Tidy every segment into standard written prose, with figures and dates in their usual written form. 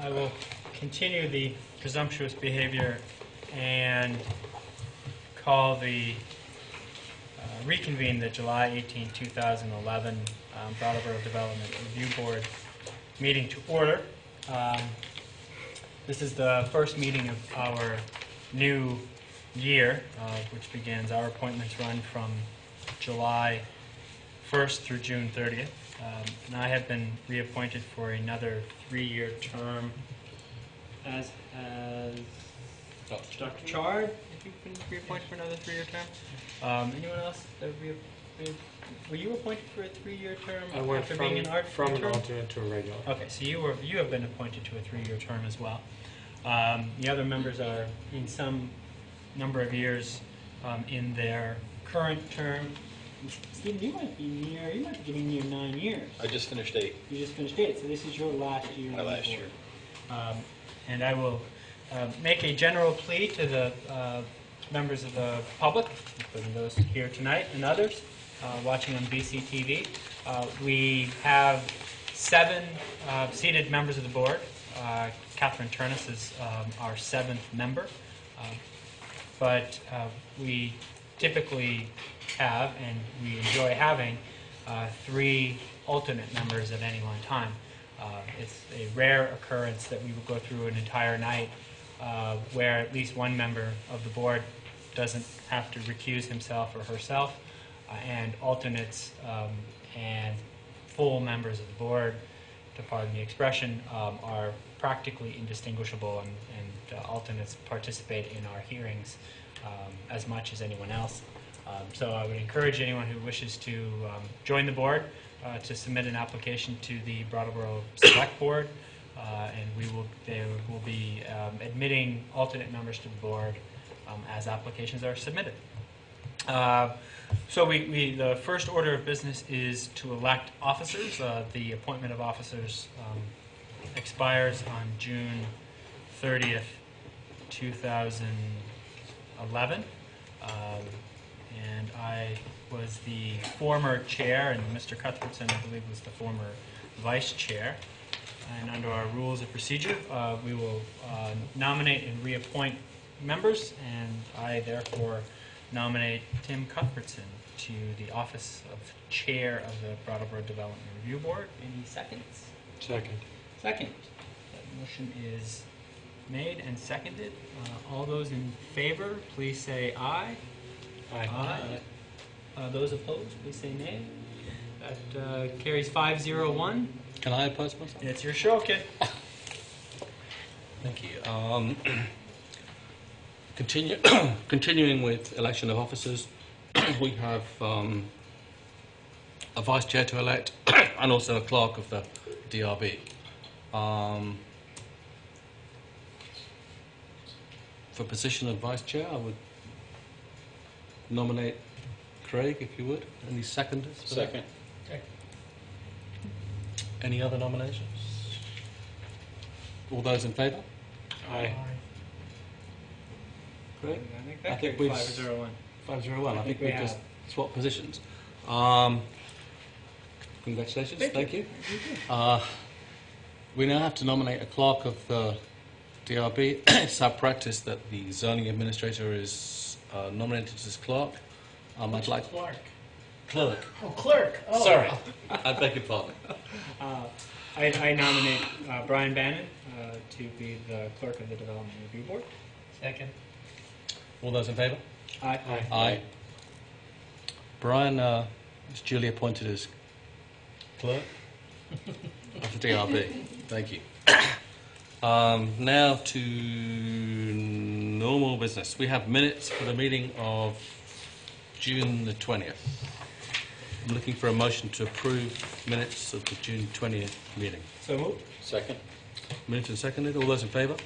I will continue the presumptuous behavior and reconvene the July 18, 2011 Brattleboro Development Review Board meeting to order. This is the first meeting of our new year, which begins. Our appointments run from July 1st through June 30th. And I have been reappointed for another 3-year term, as has Dr. Chard, if you've been reappointed for another 3-year term. Anyone else? Were you appointed for a 3-year term I went after being an alternate to a regular. Okay, so you have been appointed to a 3-year term as well. The other members are in some number of years in their current term. Stephen, you might be getting near 9 years. I just finished 8. You just finished 8, so this is your last year. My last year. And I will make a general plea to the members of the public, including those here tonight and others watching on BCTV. We have 7 seated members of the board. Catherine Turnus is our 7th member. But we typically have, and we enjoy having, 3 alternate members at any one time. It's a rare occurrence that we will go through an entire night where at least one member of the board doesn't have to recuse himself or herself, and alternates and full members of the board, to pardon the expression, are practically indistinguishable, and alternates participate in our hearings as much as anyone else. So I would encourage anyone who wishes to join the board to submit an application to the Brattleboro Select Board, and they will be admitting alternate members to the board as applications are submitted. So the first order of business is to elect officers. The appointment of officers expires on June 30th, 2011. And I was the former chair, and Mr. Cuthbertson, I believe, was the former vice chair. And under our rules of procedure, we will nominate and reappoint members, and I therefore nominate Tim Cuthbertson to the office of chair of the Brattleboro Development Review Board. Any seconds? Second. Second. That motion is made and seconded. All those in favor, please say aye. Aye. Aye. Those opposed, please say nay. That carries 5-0-1. Can I oppose myself? It's your show, kid. Thank you. Continuing with election of officers, we have a vice chair to elect and also a clerk of the DRB. For position of vice chair, I would nominate Craig, if you would. Any seconders? Second. Okay. Any other nominations? All those in favour? Aye. Craig? I think I that think carries we've 5-0-1. 5-0-1. I think we we've just have. swapped positions. Congratulations. Thank you. We now have to nominate a clerk of the DRB. It's our practice that the zoning administrator is nominated as clerk. I'd like Clark. clerk. Oh, clerk. Oh. Sorry, I beg your pardon. I nominate Brian Bannon to be the clerk of the Development Review Board. Second. All those in favour? Aye. Aye. Brian is duly appointed as clerk of the DRB. Thank you. Now to normal business. We have minutes for the meeting of June the 20th. I'm looking for a motion to approve minutes of the June 20th meeting. So moved. Second. Moved and seconded. All those in favour?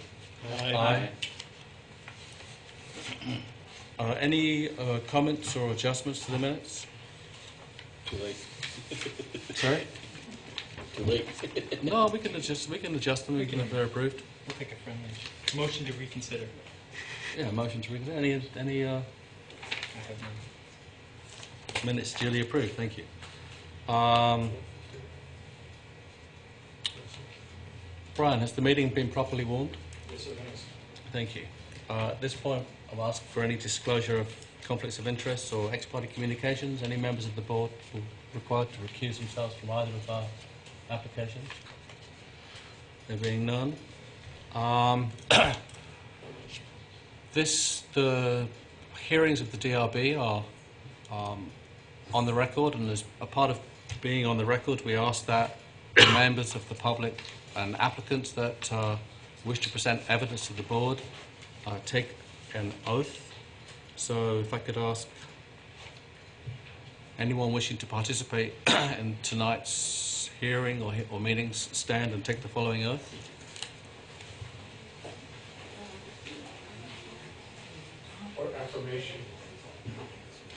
Aye. Any comments or adjustments to the minutes? Too late. Sorry? Too late. No, we can adjust them. We can have they're approved. We'll take a friendly motion to reconsider. Yeah, motion to reconsider. Any I have none. minutes duly approved? Thank you. Brian, has the meeting been properly warned? Yes, it has. Thank you. At this point, I'll ask for any disclosure of conflicts of interest or ex-party communications. Any members of the board will be required to recuse themselves from either of our applications? There being none. The hearings of the DRB are on the record, and as a part of being on the record, we ask that the members of the public and applicants that wish to present evidence to the board take an oath. So if I could ask anyone wishing to participate in tonight's hearing or meetings, stand and take the following oath. Or affirmation.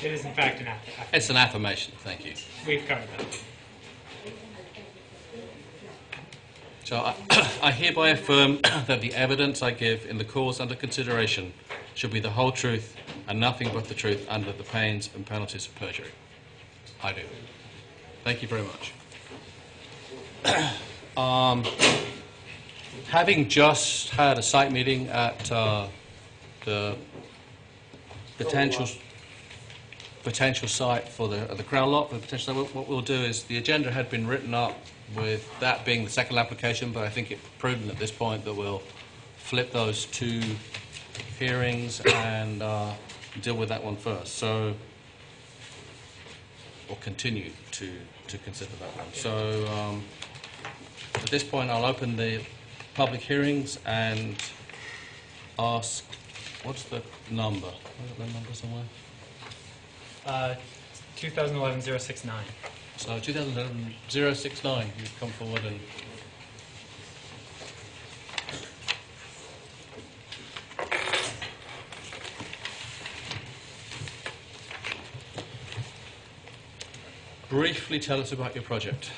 It is in fact an affirmation. It's an affirmation, thank you. We've covered that. So I hereby affirm that the evidence I give in the cause under consideration shall be the whole truth and nothing but the truth under the pains and penalties of perjury. I do. Thank you very much. Having just had a site meeting at the potential site for the Crown Lot, what we'll do is the agenda had been written up with that being the second application, but I think it's prudent at this point that we'll flip those two hearings and deal with that one first. So, or continue to consider that one. So, at this point, I'll open the public hearings and ask, what's the number? I've got the number somewhere. 2011-069. So 2011-069, you've come forward and briefly tell us about your project.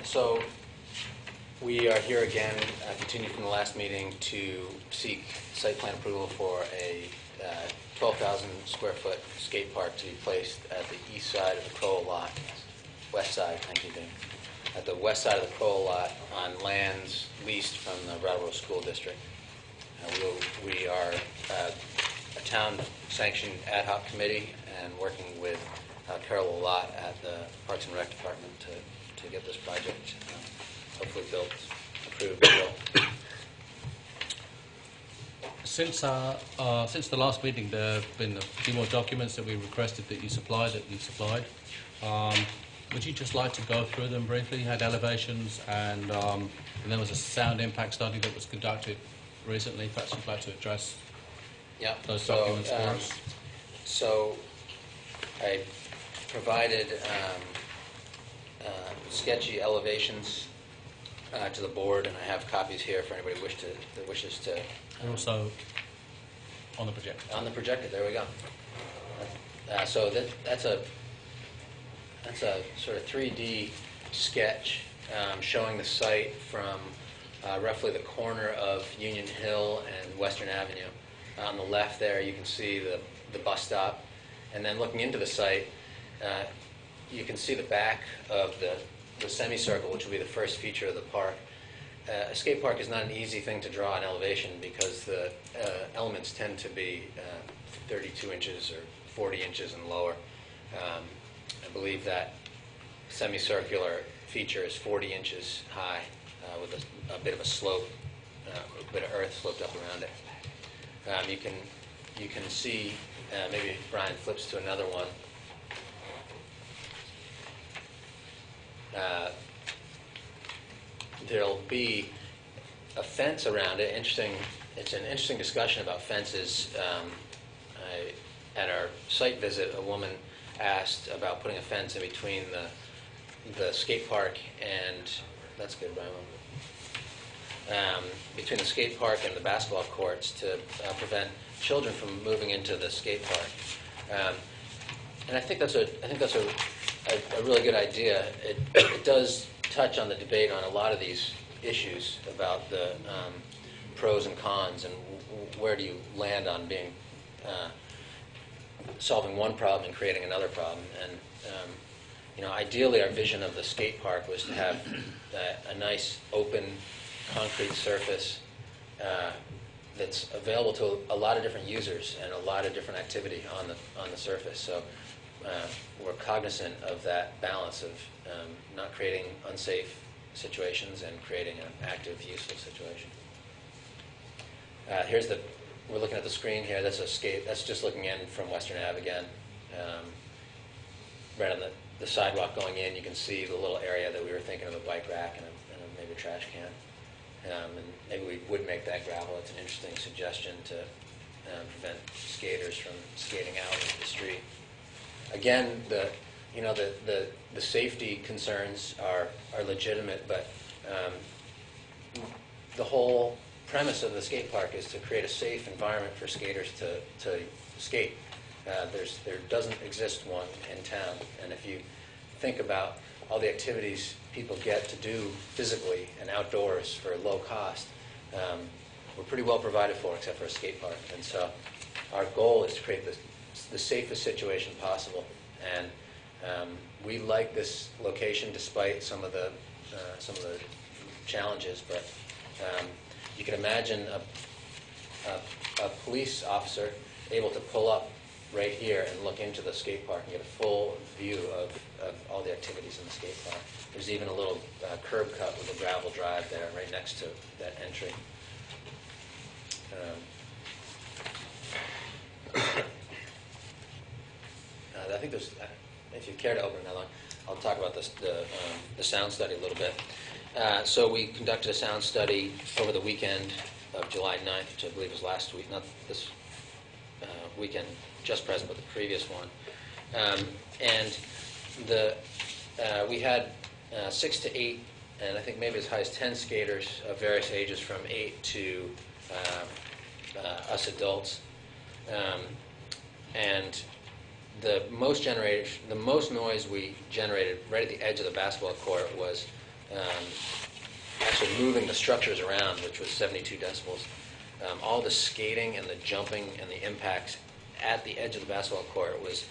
So we are here again, continue from the last meeting, to seek site plan approval for a 12,000 square foot skate park to be placed at the east side of the Crowell lot, west side, thank you, Dave, at the west side of the Crowell lot on lands leased from the Brattleboro School District. We are a town-sanctioned ad hoc committee and working with Carol Lot at the Parks and Rec Department to get this project hopefully built, approved, built. Since the last meeting, there have been a few more documents that we requested that you supplied. Would you just like to go through them briefly? You had elevations, and there was a sound impact study that was conducted recently. Perhaps you'd like to address those documents for us. So I provided sketchy elevations to the board, and I have copies here for anybody that wishes to. And also on the projector. On the projector, there we go. So that's a sort of 3D sketch showing the site from roughly the corner of Union Hill and Western Avenue. On the left there, you can see the bus stop, and then looking into the site, you can see the back of the semicircle, which will be the first feature of the park. A skate park is not an easy thing to draw in elevation because the elements tend to be 32 inches or 40 inches and lower. I believe that semicircular feature is 40 inches high with a bit of a slope, a bit of earth sloped up around it. You can see, maybe Brian flips to another one. There'll be a fence around it. It's an interesting discussion about fences. At our site visit, a woman asked about putting a fence in between the skate park and, that's good, Brian, between the skate park and the basketball courts to prevent children from moving into the skate park. And I think that's a really good idea. It does touch on the debate on a lot of these issues about the pros and cons and where do you land on being solving one problem and creating another problem. And ideally our vision of the skate park was to have a nice open concrete surface that's available to a lot of different users and a lot of different activity on the surface. So we're cognizant of that balance of not creating unsafe situations and creating an active, useful situation. We're looking at the screen here. That's a skate. That's just looking in from Western Ave again. Right on the sidewalk going in, you can see the little area that we were thinking of a bike rack and maybe a trash can. And maybe we would make that gravel. It's an interesting suggestion to prevent skaters from skating out into the street. Again, the safety concerns are legitimate, but the whole premise of the skate park is to create a safe environment for skaters to skate. There doesn't exist one in town, and if you think about all the activities people get to do physically and outdoors for low cost, we're pretty well provided for except for a skate park. And so our goal is to create the safest situation possible. And we like this location despite some of the challenges. But you can imagine a police officer able to pull up right here and look into the skate park and get a full view of all the activities in the skate park. There's even a little curb cut with a gravel drive there right next to that entry. I think there's, if you care to open another one, I'll talk about the sound study a little bit. So we conducted a sound study over the weekend of July 9th, which I believe was last week, not this weekend just present, but the previous one. And we had 6 to 8, and I think maybe as high as 10 skaters of various ages from 8 to us adults. And the most noise we generated right at the edge of the basketball court was actually moving the structures around, which was 72 decibels. All the skating and the jumping and the impacts at the edge of the basketball court was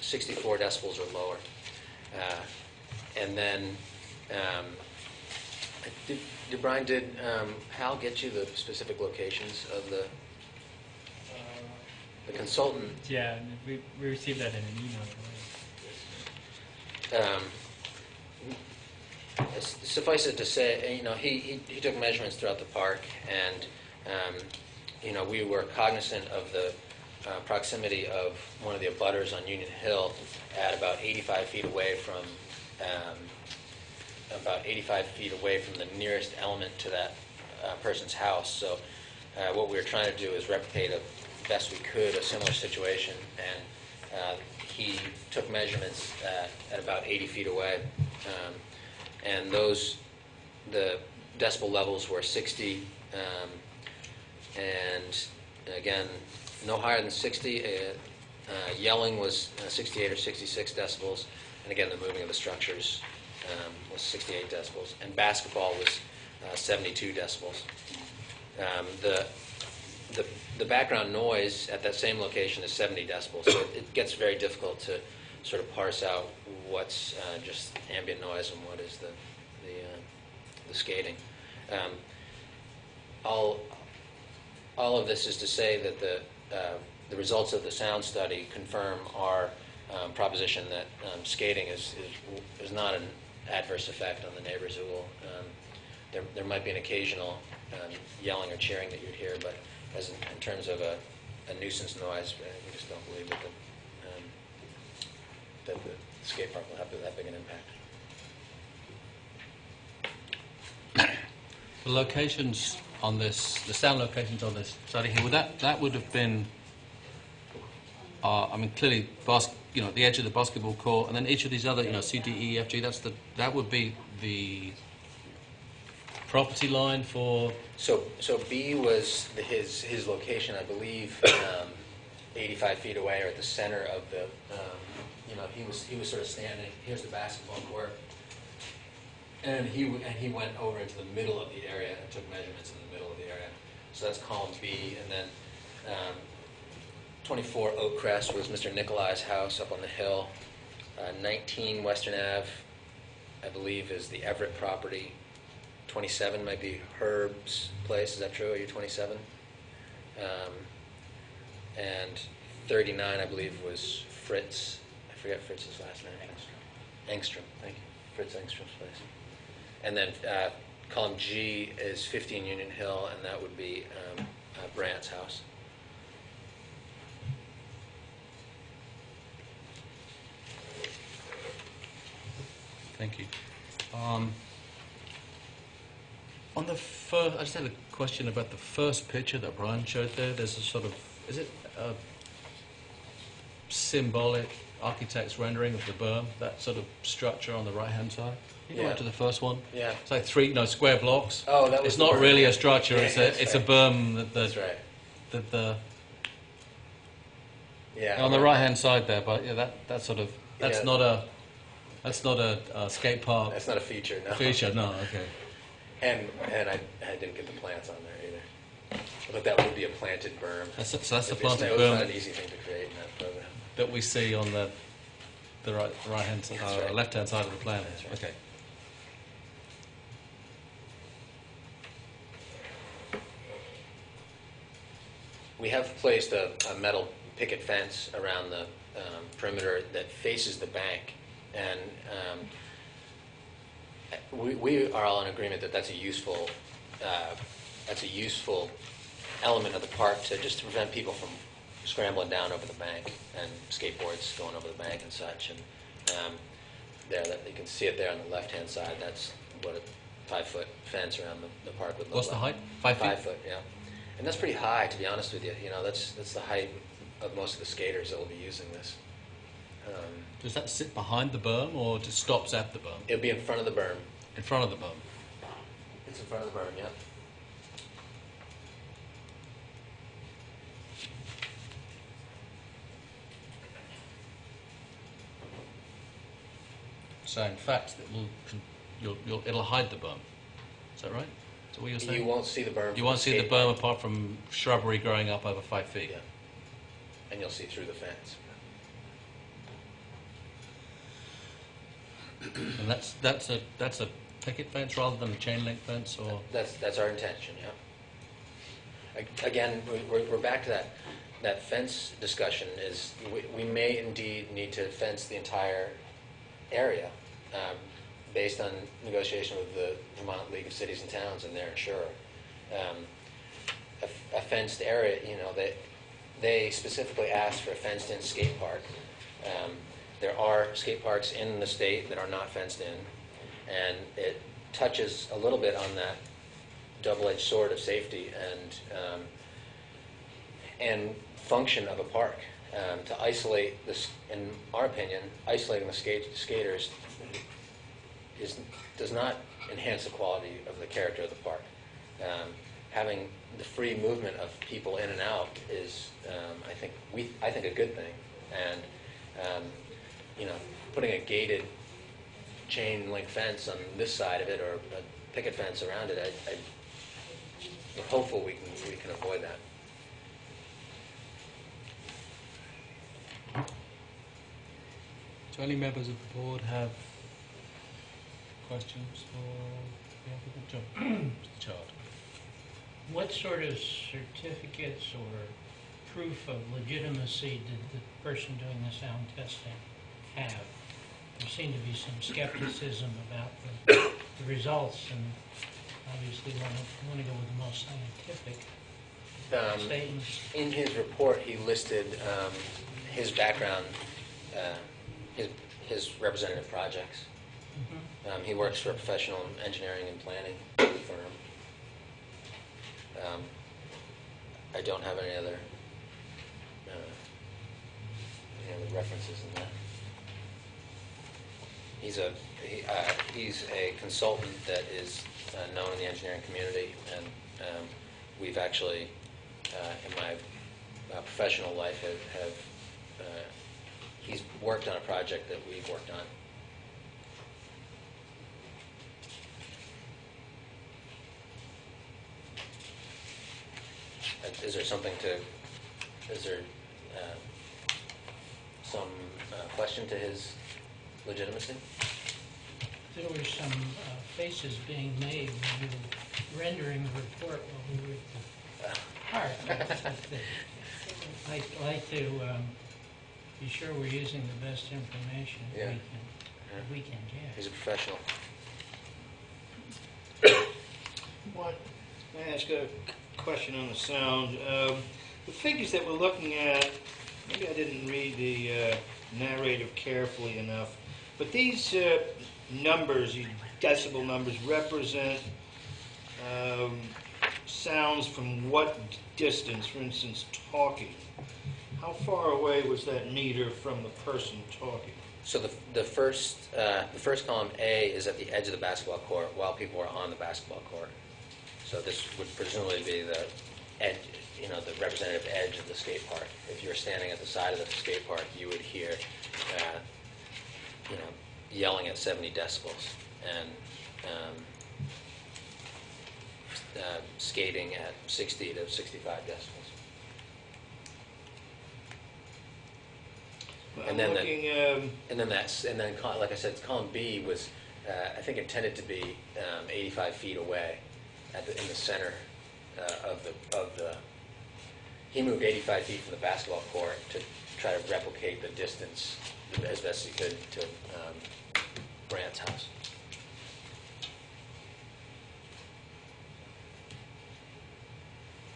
64 decibels or lower. And then, did Hal get you the specific locations of the consultant? Yeah, we received that in an email. Suffice it to say, he took measurements throughout the park, and we were cognizant of the proximity of one of the abutters on Union Hill at about 85 feet away from the nearest element to that person's house. So what we were trying to do is replicate as best we could a similar situation, and he took measurements at about 80 feet away, and the decibel levels were 60, and again, no higher than 60. Yelling was 68 or 66 decibels, and again, the moving of the structures was 68 decibels, and basketball was 72 decibels. The background noise at that same location is 70 decibels, so it gets very difficult to sort of parse out what's just ambient noise and what is the skating. All of this is to say that the results of the sound study confirm our proposition that skating is not an adverse effect on the neighbors. It will. There might be an occasional yelling or cheering that you'd hear, but as in terms of a nuisance noise, we just don't believe that the skate park will have that big an impact. The locations on this, the sound locations on this study here, that would have been, clearly, the edge of the basketball court, and then each of these other, C, D, E, F, G. That would be the property line for. So B was his location, I believe, 85 feet away, or at the center of the. He was sort of standing. Here's the basketball court, and he went over into the middle of the area and took measurements in the middle of the area. So that's column B, and then 24 Oak Crest was Mr. Nikolai's house up on the hill. 19 Western Ave, I believe, is the Everett property. 27 might be Herb's place. Is that true? Are you 27? And 39, I believe, was Fritz. I forget Fritz's last name. Engstrom. Thank you. Fritz Engstrom's place. And then column G is 15 Union Hill, and that would be Brandt's house. Thank you. On the first, I just had a question about the first picture that Brian showed there. There's a sort of, is it a symbolic architect's rendering of the berm, that sort of structure on the right-hand side? Can you go Yeah. up to the first one? Yeah. It's like three, square blocks. Oh, that was It's the not berm. really a structure. Yeah, it's that's a right. berm that That's right. the Yeah. on the right-hand side there. But yeah, that's sort of that's Yeah. not a skate park That's not a feature, no. feature. No, okay. And I didn't get the plants on there either. But that would be a planted berm. So that's the It's planted not an berm easy thing to create in that program. that we see on the right-hand side, That's right. left-hand side of the plan. That's right. Okay. We have placed a metal picket fence around the perimeter that faces the bank, and we are all in agreement that that's a useful element of the park to prevent people from scrambling down over the bank and skateboards going over the bank and such. And there, you can see it there on the left-hand side. That's what a 5-foot fence around the park would look What's like. the height? 5 feet? 5 foot, yeah. And that's pretty high, to be honest with you. You know, that's the height of most of the skaters that will be using this. Does that sit behind the berm or just stops at the berm? It'll be in front of the berm. In front of the berm. It's in front of the berm, yeah. So in fact, it'll hide the berm. Is that right? Is that what you're saying? You won't see the berm. You from won't see the skate berm park. apart from shrubbery growing up over 5 feet. Yeah. And you'll see through the fence. And that's a picket fence rather than a chain link fence, or That's our intention, yeah. Again, we're back to that fence discussion. Is we may indeed need to fence the entire area based on negotiation with the Vermont League of Cities and Towns and their insurer. A fenced area, you know, they specifically asked for a fenced-in skate park. There are skate parks in the state that are not fenced in, and it touches a little bit on that double-edged sword of safety and function of a park. To isolate this, in our opinion, isolating the skaters does not enhance the quality of the character of the park. Having the free movement of people in and out is, I think, a good thing. And you know, putting a gated chain link fence on this side of it or a picket fence around it, we're hopeful we can avoid that. do any members of the board have questions for the applicant? John, Mr. Chard. What sort of certificates or proof of legitimacy did the person doing the sound testing have? There seemed to be some skepticism about the results, and obviously want to go with the most scientific statements. In his report, he listed his background, his representative projects. Mhm. He works for a professional engineering and planning firm. I don't have any other references in that. He's a consultant that is known in the engineering community, and we've actually, in my professional life, he's worked on a project that we've worked on. Is there some question to his Legitimacy? There were some faces being made when you were rendering the report while we were at the park. I'd like to be sure we're using the best information Yeah. we can get. He's a professional. What? May I ask a question on the sound? The figures that we're looking at, maybe I didn't read the narrative carefully enough, but these numbers, these decibel numbers, represent sounds from what distance? For instance, talking. How far away was that meter from the person talking? So the first column A is at the edge of the basketball court while people are on the basketball court. So this would presumably be the edge, the representative edge of the skate park. If you were standing at the side of the skate park, you would hear, yelling at 70 decibels and skating at 60 to 65 decibels. I'm And then looking, like I said, column B was, I think, intended to be 85 feet away, in the center of the. He moved 85 feet from the basketball court to try to replicate the distance as best he could to Brant's house.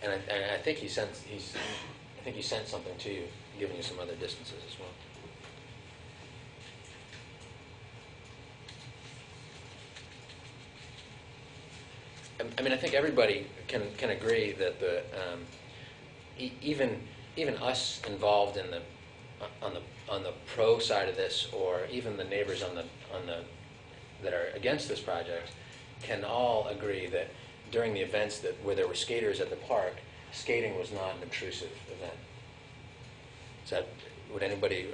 And I think he sent something to you, giving you some other distances as well. I mean, I think everybody can agree that even us involved in on the pro side of this, or even the neighbors that are against this project, can all agree that during the events where there were skaters at the park, skating was not an intrusive event. Would anybody?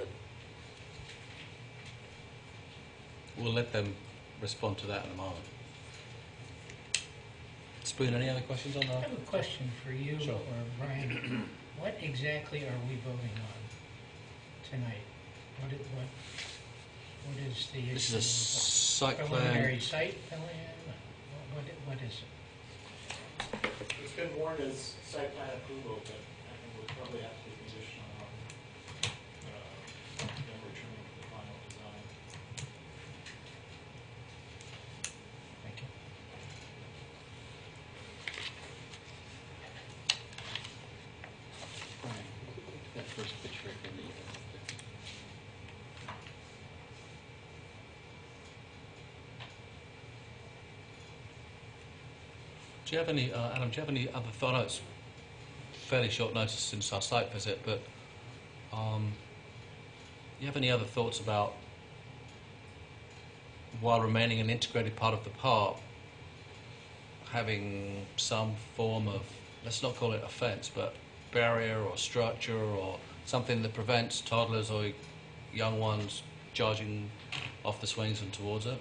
We'll let them respond to that in a moment. Spoon, any other questions on I that? have a question for you Sure. or Brian. What exactly are we voting on tonight? What is the issue? This is a site Preliminary plan. site plan? What is it? It's been warned as site plan approval, but I think we'll probably have to be conditional on them returning to the final design. Thank you. That first picture from the Do you have any, Adam, do you have any other thought? I know it's fairly short notice since our site visit, but you have any other thoughts about, while remaining an integrated part of the park, having some form of, let's not call it a fence, but barrier or structure or something that prevents toddlers or young ones charging off the swings and towards it?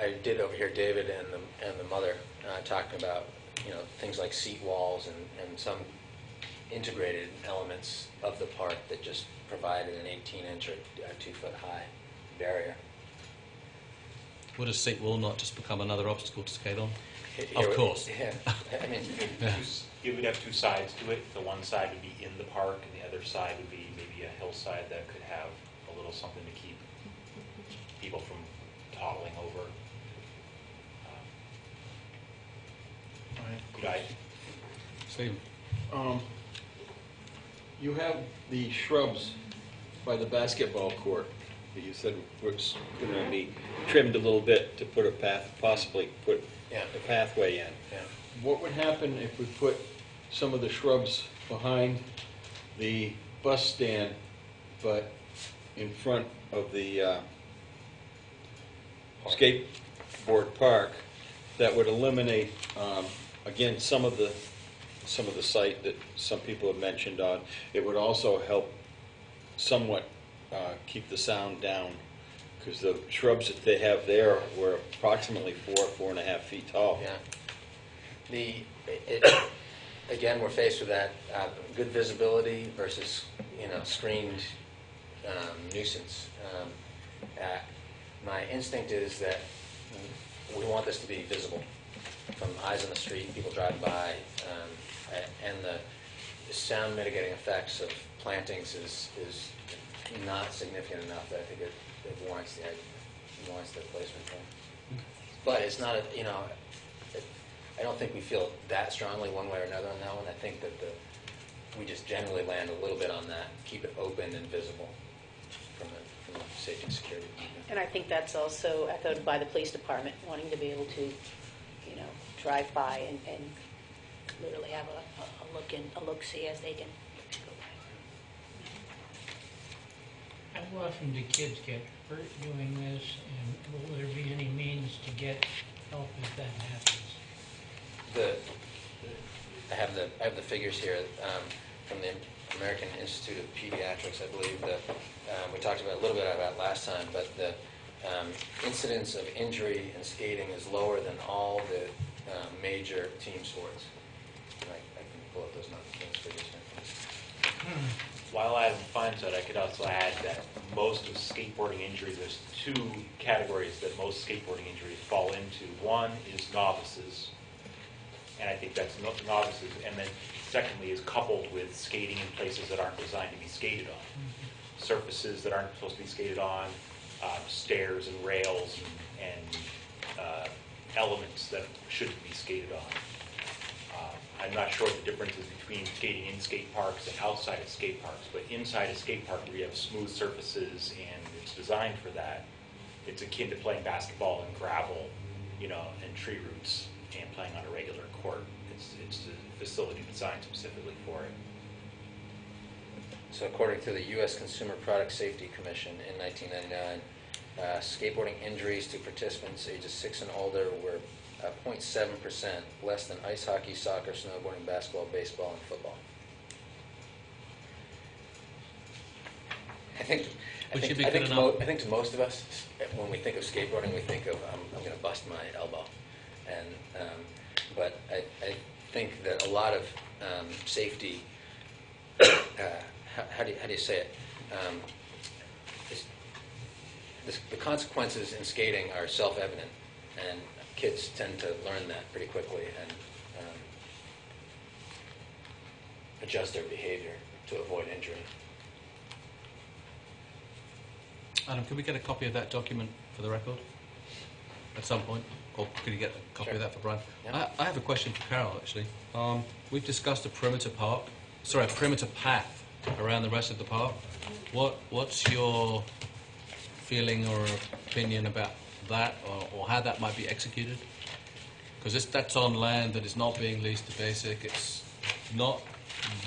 I did overhear David and the mother talking about things like seat walls and some integrated elements of the park that just provided an 18-inch or 2-foot high barrier. Would a seat wall not just become another obstacle to skate on? Here- Of course. Yeah. I mean, It would have two sides to it. The one side would be in the park, and the other side would be maybe a hillside that could have a little something to keep people from toddling over. Right. Stephen? You have the shrubs by the basketball court that you said was going to be trimmed a little bit to put a path, possibly put Yeah. a pathway in. Yeah. What would happen if we put some of the shrubs behind the bus stand, but in front of the skateboard park? That would eliminate, again, some of the site that some people have mentioned on. It would also help somewhat keep the sound down, because the shrubs that they have there were approximately 4.5 feet tall. Yeah. Again, we're faced with that good visibility versus screened nuisance. My instinct is that we want this to be visible from eyes on the street, people driving by, and the sound mitigating effects of plantings is not significant enough that I think it warrants the placement there. But it's not, I don't think we feel that strongly one way or another on that one. I think that we just generally land a little bit on that, keep it open and visible from the safety and security. And I think that's also echoed by the police department, wanting to be able to, drive by and literally have a look-see as they can go by. How often do kids get hurt doing this, and will there be any means to get help if that happens? I have the figures here from the American Institute of Pediatrics, I believe. We talked about a little bit about last time, but the incidence of injury in skating is lower than all the major team sports. And I can pull up those figures here. While Adam finds that, I could also add that most of skateboarding injuries, there's two categories that most skateboarding injuries fall into. One is novices, and I think that's novices, and then secondly is coupled with skating in places that aren't designed to be skated on. Surfaces that aren't supposed to be skated on, stairs and rails and elements that shouldn't be skated on. I'm not sure what the difference is between skating in skate parks and outside of skate parks, but inside a skate park where you have smooth surfaces and it's designed for that, it's akin to playing basketball in gravel, and tree roots and playing on a regular court. It's a facility designed specifically for it. So according to the U.S. Consumer Product Safety Commission in 1999, skateboarding injuries to participants ages 6 and older were 0.7% less than ice hockey, soccer, snowboarding, basketball, baseball, and football. I think to most of us, when we think of skateboarding, we think of I'm going to bust my elbow, but I think that a lot of safety. How do you say it? The consequences in skating are self-evident, and kids tend to learn that pretty quickly and adjust their behavior to avoid injury. Adam, could we get a copy of that document for the record at some point? Or could you get a copy of that for Brian? Yeah. I have a question for Carol, actually. We've discussed a perimeter path around the rest of the park. What's your feeling or opinion about that, or how that might be executed? Because that's on land that is not being leased to Basic. It's not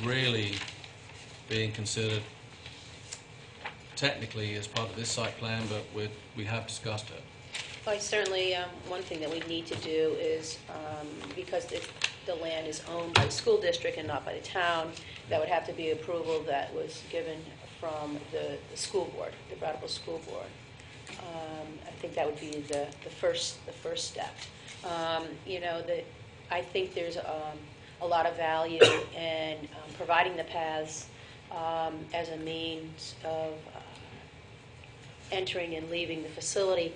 really being considered technically as part of this site plan, but we have discussed it. Well, certainly, one thing that we need to do is, because the land is owned by the school district and not by the town, that would have to be approval that was given from the school board, the Brattleboro School Board. I think that would be the first step. I think there's a lot of value in providing the paths as a means of entering and leaving the facility.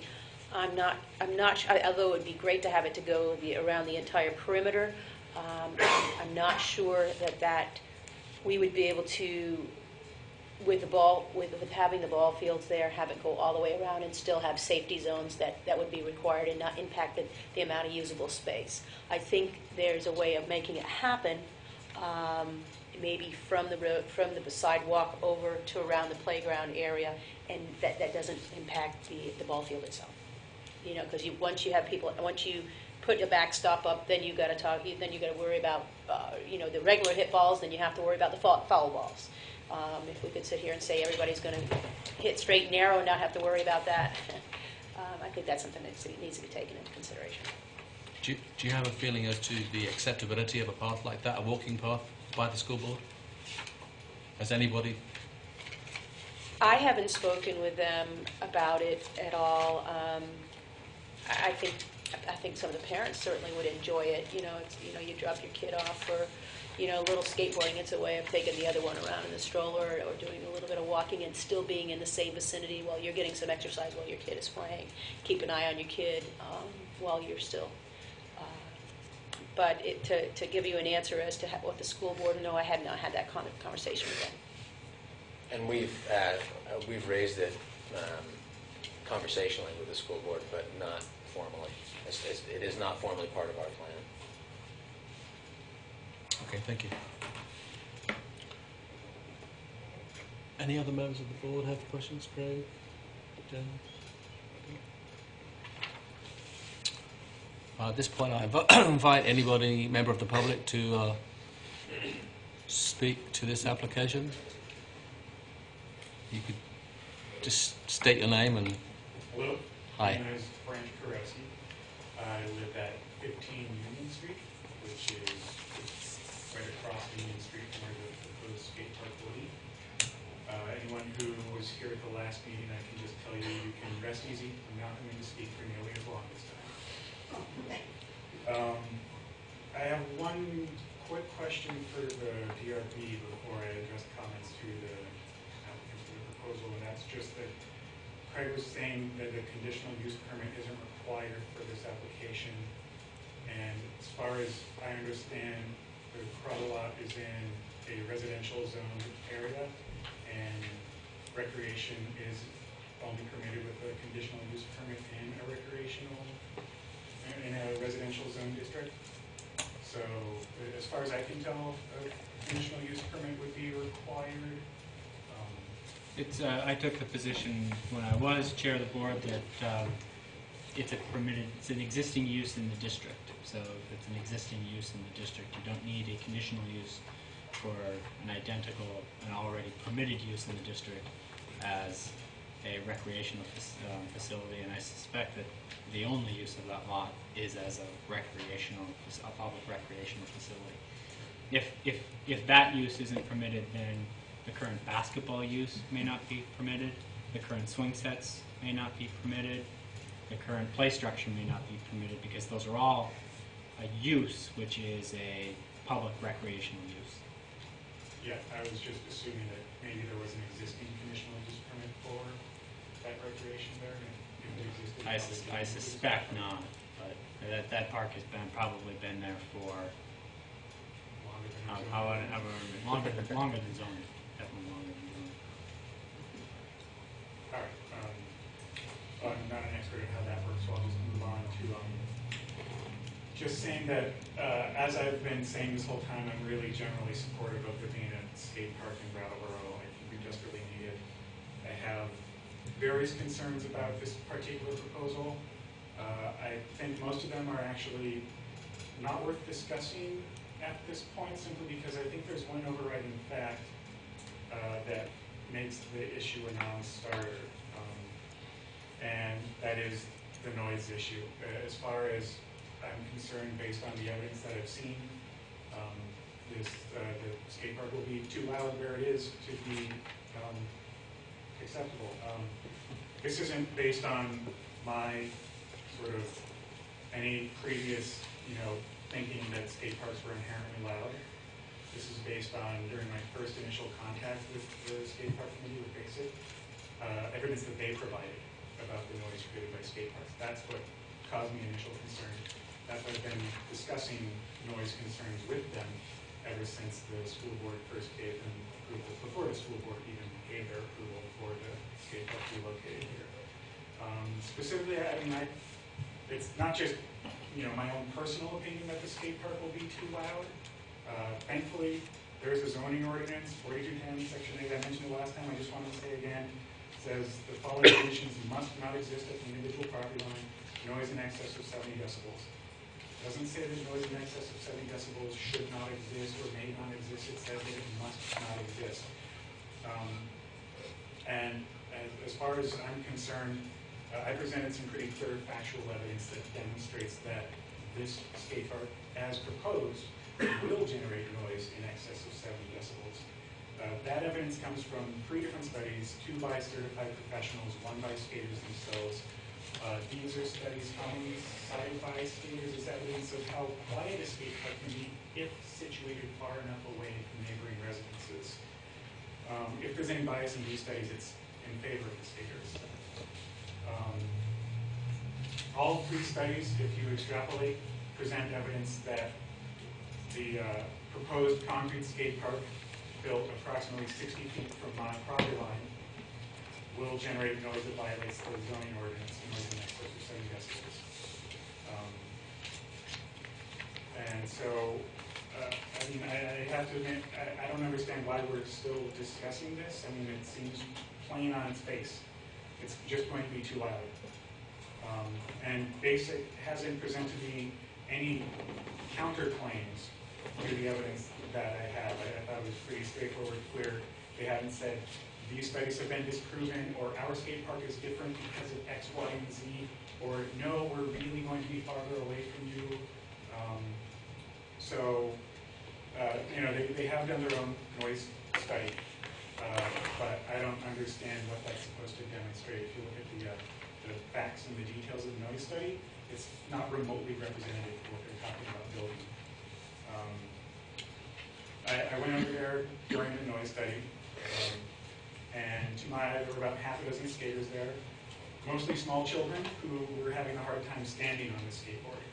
I'm not sure, although it would be great to have it to go around the entire perimeter. I'm not sure that we would be able to, with having the ball fields there, have it go all the way around and still have safety zones that would be required and not impact the amount of usable space. I think there's a way of making it happen, maybe from the sidewalk over to around the playground area, and that doesn't impact the ball field itself. Because once you put a backstop up, then you got to worry about the regular hit balls, then you have to worry about the foul balls. If we could sit here and say everybody's going to hit straight and narrow and not have to worry about that, I think that's something that needs to be taken into consideration. Do you have a feeling as to the acceptability of a path like that, a walking path, by the school board? Has anybody? I haven't spoken with them about it at all. I think I think some of the parents certainly would enjoy it. You drop your kid off for, a little skateboarding. It's a way of taking the other one around in the stroller or doing a little bit of walking and still being in the same vicinity while you're getting some exercise while your kid is playing. Keep an eye on your kid while you're still. But to give you an answer as to what the school board, no, I have not had that conversation with them. And we've raised it conversationally with the school board, but not formally. It is not formally part of our plan. Okay, thank you. Any other members of the board have questions? Craig? Jen? At this point, I invite anybody, member of the public, to speak to this application. You could just state your name and... Hello. Hi. My name is Frank Kareski. I live at 15 Union Street, which is right across Union Street from where the proposed skate park will be. Anyone who was here at the last meeting, I can just tell you, you can rest easy. I'm not going to speak for nearly as long this time. I have one quick question for the DRB before I address comments to the applicant for the proposal, and that's just that Craig was saying that the conditional use permit isn't required for this application, and as far as I understand, the Crowell lot is in a residential zone area, and recreation is only permitted with a conditional use permit in a residential zone district. So as far as I can tell, a conditional use permit would be required. I took the position when I was chair of the board that it's an existing use in the district. So if it's an existing use in the district, you don't need a conditional use for an already permitted use in the district as a recreational facility, and I suspect that the only use of that lot is as a public recreational facility. If that use isn't permitted, then the current basketball use may not be permitted, the current swing sets may not be permitted, the current play structure may not be permitted, because those are all a use which is a public recreational use. Yeah, I was just assuming that maybe there was an existing conditional use permit for that recreation there. And if it existed, I suspect not, but that park has probably been there for longer than zoning. Definitely longer than zoning. All right. I'm not an expert in how that works, so I'll just move on to just saying that as I've been saying this whole time, I'm really generally supportive of there being a skate park in Brattleboro. I think we desperately need it. I have various concerns about this particular proposal. I think most of them are actually not worth discussing at this point, simply because I think there's one overriding fact that makes the issue a non-starter, and that is the noise issue. As far as I'm concerned, based on the evidence that I've seen, the skate park will be too loud where it is to be acceptable. This isn't based on my sort of any previous, thinking that skate parks were inherently loud. This is based on, during my first initial contact with the skate park committee with BASIC, evidence that they provided about the noise created by skate parks. That's what caused me initial concern. That's why I've been discussing noise concerns with them ever since the school board first gave them approval, before the school board even gave their approval for the skate park to be located here. Specifically, it's not just my own personal opinion that the skate park will be too loud. Thankfully, there is a zoning ordinance, 4210, Section 8, I mentioned it last time, I just wanted to say again, says the following conditions must not exist at the individual property line, noise in excess of 70 decibels. It doesn't say that noise in excess of 70 decibels should not exist or may not exist, it says that it must not exist. And as far as I'm concerned, I presented some pretty clear factual evidence that demonstrates that this skate park, as proposed, will generate noise in excess of 70 decibels. That evidence comes from 3 different studies, 2 by certified professionals, 1 by skaters themselves. These are studies found sci-fi standards as evidence of how quiet a skate park can be if situated far enough away from neighboring residences. If there's any bias in these studies, it's in favor of the skaters. All three studies, if you extrapolate, present evidence that the proposed concrete skate park built approximately 60 feet from my property line will generate noise that violates the zoning ordinance, noise in excess of 70 decibels. And so, I mean, I have to admit, I don't understand why we're still discussing this. I mean, it seems plain on its face. It's just going to be too loud. And BASIC hasn't presented me any counterclaims to the evidence that I have. I thought it was pretty straightforward, clear. They haven't said these studies have been disproven, or our skate park is different because of X, Y, and Z, or no, we're really going to be farther away from you. You know, they have done their own noise study, but I don't understand what that's supposed to demonstrate. If you look at the facts and the details of the noise study, it's not remotely representative of what they're talking about building. I went over there during the noise study, and to my eye, there were about half a dozen skaters there, mostly small children who were having a hard time standing on the skateboard,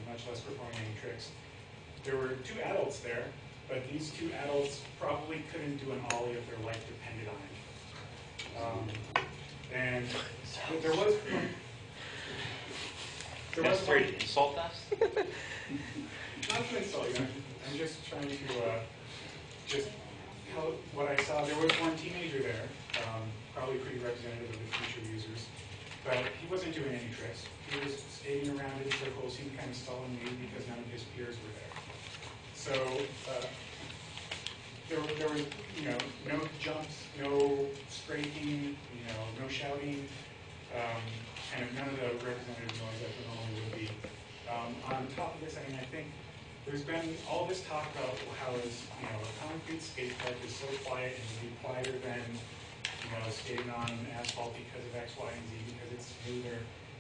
much less performing any tricks. There were two adults there, but these two adults probably couldn't do an ollie if their life depended on it. And there was Necessary to insult us? not to insult you, I'm just trying to just tell what I saw. There was one teenager there, probably pretty representative of the future users, but he wasn't doing any tricks. He was skating around in circles, seemed kind of sullen maybe because none of his peers were there. So there was, you know, no jumps, no scraping, you know, no shouting, kind of none of the representative noise that there normally would be. On top of this, I mean, I think there's been all this talk about how is, you know, a concrete skate park is so quiet and would be quieter than, you know, skating on asphalt because of X, Y, and Z, because it's smoother.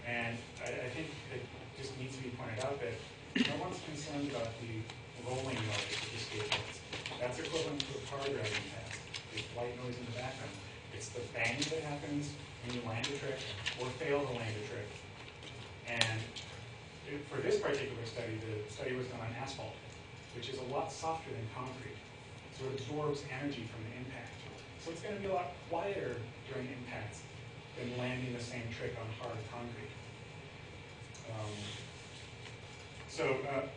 And I think it just needs to be pointed out that no one's concerned about the rolling noise of the skateboards. That's equivalent to a car driving past. There's white noise in the background. It's the bang that happens when you land a trick or fail to land a trick. And for this particular study, the study was done on asphalt, which is a lot softer than concrete. So it absorbs energy from the impact. So it's going to be a lot quieter during impacts than landing the same trick on hard concrete.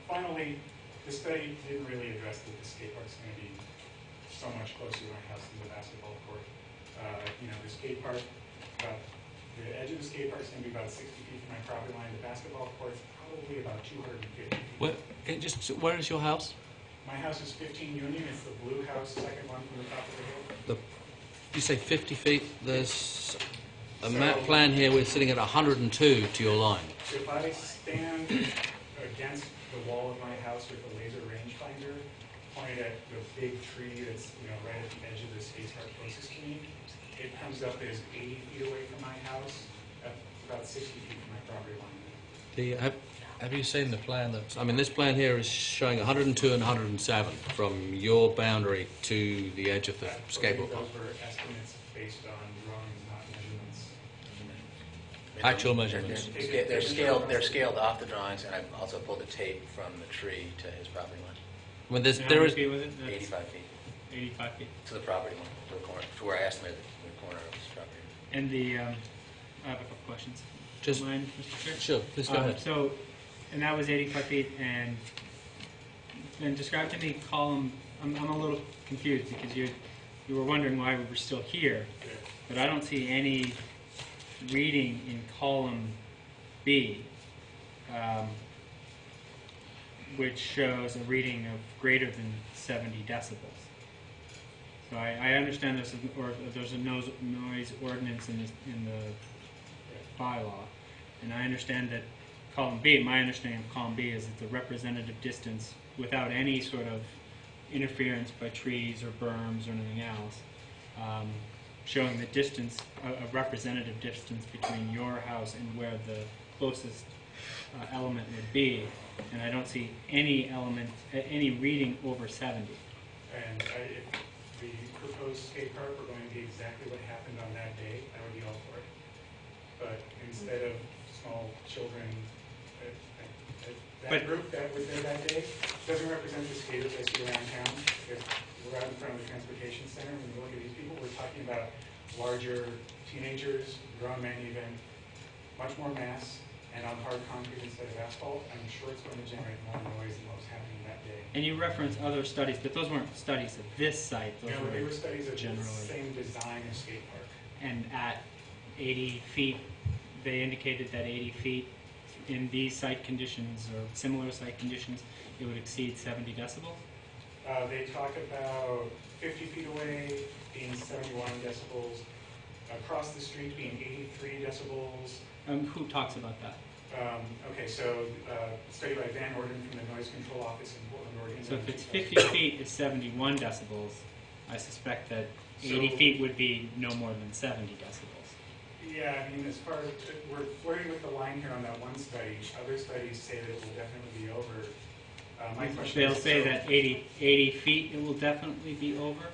Finally, the study didn't really address that the skate park's going to be so much closer to my house than the basketball court. You know, the skate park, the edge of the skate park is going to be about 60 feet from my property line. The basketball court's probably about 250 feet. Where is your house? My house is 15 Union. It's the blue house, second one from the top of the hill. You say 50 feet. There's a map plan here. We're sitting at 102 to your line. If I stand against the wall of my house with a laser rangefinder, pointed at the big tree that's, you know, right at the edge of the skate park closest to me, it comes up as 80 feet away from my house, about 60 feet from my property line. Have you seen the plan that's, I mean, this plan here is showing 102 and 107 from your boundary to the edge of the skateboard park. Those were estimates based on drawings, not measurements. Actual measurements. They're scaled off the drawings, and I've also pulled the tape from the tree to his property line. I mean, And how there many is. feet was it? 85 feet 85 feet. to the property line, to the corner, to where I estimated the corner of his property. And I have a couple questions. Just- Mind, Mr. Chair? Sure, please go ahead. And that was 85 feet, and describe to me column, I'm a little confused because you were wondering why we were still here, but I don't see any reading in column B, which shows a reading of greater than 70 decibels. So I understand there's a noise ordinance in the bylaw, and I understand that column B, my understanding of column B is it's a representative distance without any sort of interference by trees or berms or anything else. showing the distance, a representative distance between your house and where the closest element would be, and I don't see any element, any reading over 70. And if the proposed skate park were going to be exactly what happened on that day, I would be all for it. But instead of small children, that group that was there that day doesn't represent the skaters I see around town. If we're out in front of the transportation center, when we look at these people, we're talking about larger teenagers, grown men even, much more mass, and on hard concrete instead of asphalt. I'm sure it's going to generate more noise than what was happening that day. And you reference other studies, but those weren't studies of this site. Those No, they were studies of the generally. same design of skate park. And at 80 feet, they indicated that 80 feet in these site conditions or similar site conditions, it would exceed 70 decibels? They talk about 50 feet away being 71 decibels, across the street being 83 decibels. Who talks about that? Okay, so study by Van Orden from the Noise Control Office in Portland, Oregon. So if it's 50 feet is 71 decibels, I suspect that 80 So- feet would be no more than 70 decibels. Yeah, I mean, as far as, we're flirting with the line here on that one study. Other studies say that it will definitely be over. My question They'll is, say so that 80 feet it will definitely be over?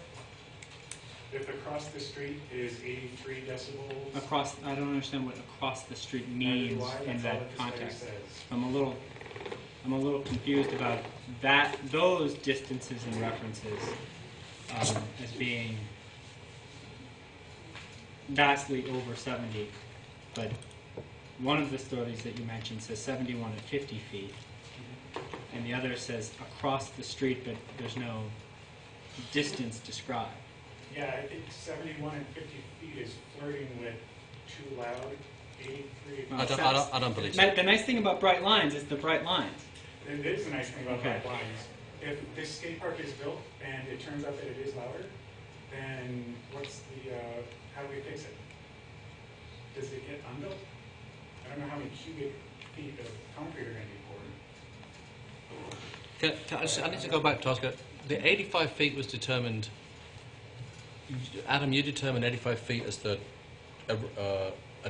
if across the street is 83 decibels, Across, I don't understand what across the street neither means do I. in That's all that that the study context. says. I'm a little confused about that, those distances and references as being vastly over 70, but one of the stories that you mentioned says 71 and 50 feet, and the other says across the street, but there's no distance described. Yeah, I think 71 and 50 feet is flirting with too loud. 83. I don't believe so. The nice thing about bright lines is the bright lines. It is a nice thing about Okay. bright lines. If this skate park is built and it turns out that it is louder, then what's the, how do we fix it? Does it get unbuilt? I don't know how many cubic feet of concrete are going to be poured. I need to go back to Oscar. The 85 feet was determined. Adam, you determined 85 feet as a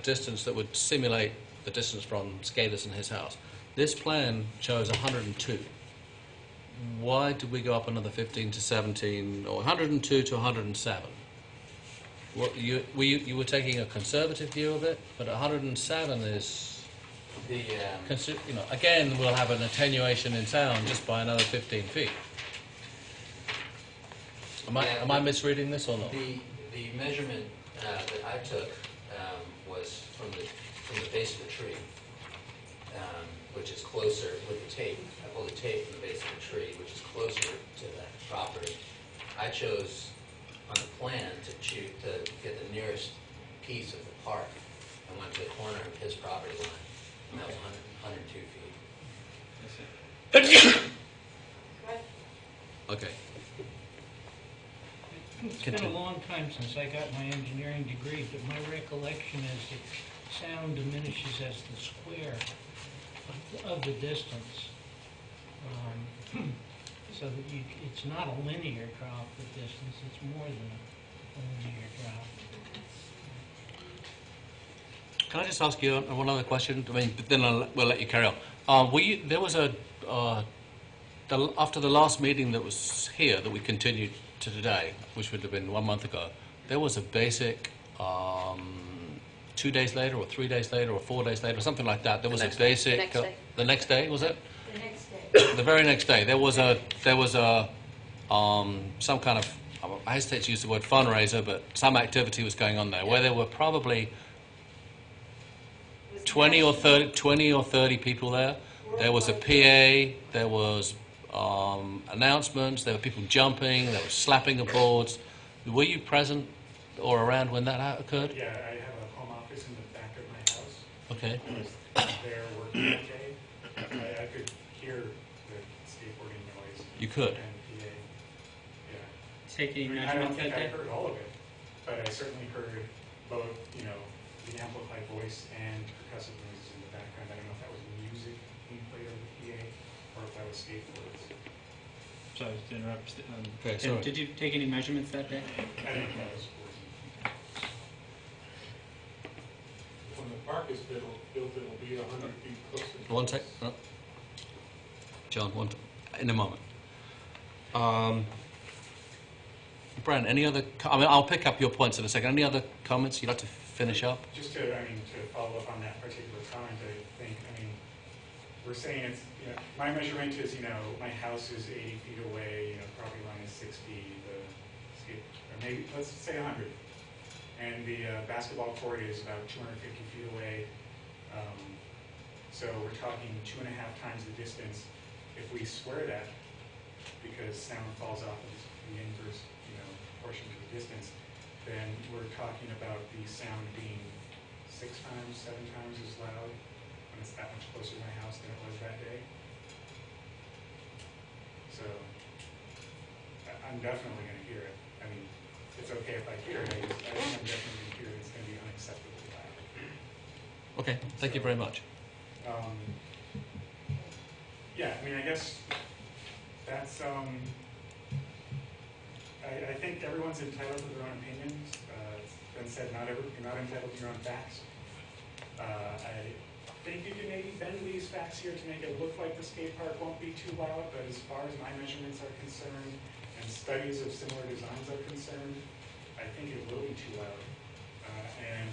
distance that would simulate the distance from skaters in his house. This plan shows 102. Why did we go up another 15 to 17, or 102 to 107? What, you were taking a conservative view of it, but 107 is, The, again, we'll have an attenuation in sound just by another 15 feet. Am I misreading this or not? the measurement that I took was from the base of the tree, which is closer with the tape. I pulled the tape from the base of the tree, which is closer to that property. I chose on the plan to get the nearest piece of the park. I went to the corner of his property line, and that was 102 feet. Okay. It's been a long time since I got my engineering degree, but my recollection is that sound diminishes as the square of the distance. So that it's not a linear drop of distance, it's more than a linear drop. Can I just ask you one other question? I mean, then we'll let you carry on. There was after the last meeting that was here that we continued to today, which would have been 1 month ago, there was a basic 2 days later or 3 days later or 4 days later, something like that. There was a basic... The next day. The next day, was it? The next day. The very next day. There was some kind of, I hesitate to use the word fundraiser, but some activity was going on there where there were probably 20 or 30 people there. There was a PA, there was announcements, there were people jumping, there was slapping of boards. Were you present or around when that occurred? Yeah, I have a home office in the back of my house. Okay. I was there working that day. I could hear the skateboarding noise. You could? And PA. Yeah. Taking I don't measurements think that I day? heard all of it, but I certainly heard both, the amplified voice and percussive noises in the background. I don't know if that was music being played over the PA or if that was skateboards. Sorry to interrupt. Okay, sorry. Did you take any measurements that day? I think that was sports. park is built, it'll be 100 feet closer. One sec. No. John, in a moment. Brent, any other? I mean, I'll pick up your points in a second. Any other comments you'd like to finish up? Just to, to follow up on that particular comment, we're saying it's, my measurement is, my house is 80 feet away, property line is 60, or maybe, let's say 100. And the basketball court is about 250 feet away. So we're talking 2.5 times the distance. If we square that, because sound falls off of the inverse, portion of the distance, then we're talking about the sound being 6 times, 7 times as loud when it's that much closer to my house than it was that day. So I'm definitely going to hear it. It's okay if I hear it. I think I'm definitely going to hear it. It's going to be unacceptably loud. Okay, thank you very much. Yeah, I guess that's, I think everyone's entitled to their own opinions. It's been said, you're not entitled to your own facts. I think you can maybe bend these facts here to make it look like the skate park won't be too loud, but as far as my measurements are concerned, and studies of similar designs are concerned, I think it will be too loud. And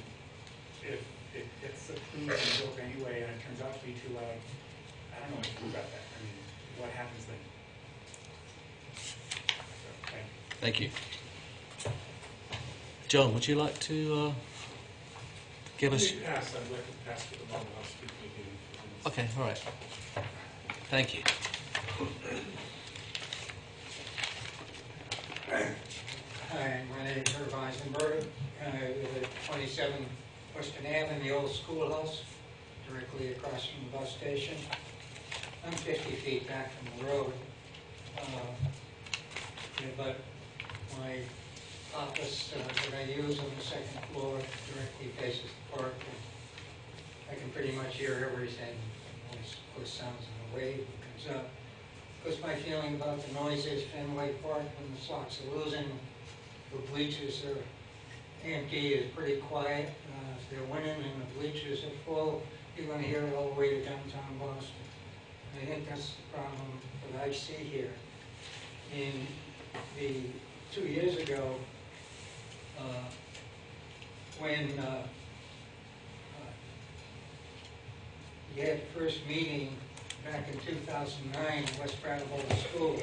if it gets approved and built anyway and it turns out to be too loud, I don't know what to do about that. What happens then? So, Thank you. John, would you like to give us... Pass. I'd like to pass to the moment. I'll speak to you. Okay, all right. Thank you. Hi, my name is Herb Eisenberg. I live at 27 Western Ave in the old schoolhouse, directly across from the bus station. I'm 50 feet back from the road, but my office that I use on the second floor directly faces the park. I can pretty much hear everything. Of course, sounds in the wave that comes up. Of course, my feeling about the noise is Fenway Park, when the Sox are losing, the bleachers are empty, is pretty quiet. If they're winning and the bleachers are full, you're going to hear it all the way to downtown Boston. I think that's the problem that I see here. In the 2 years ago, when we had the first meeting back in 2009 at West Brattleboro School,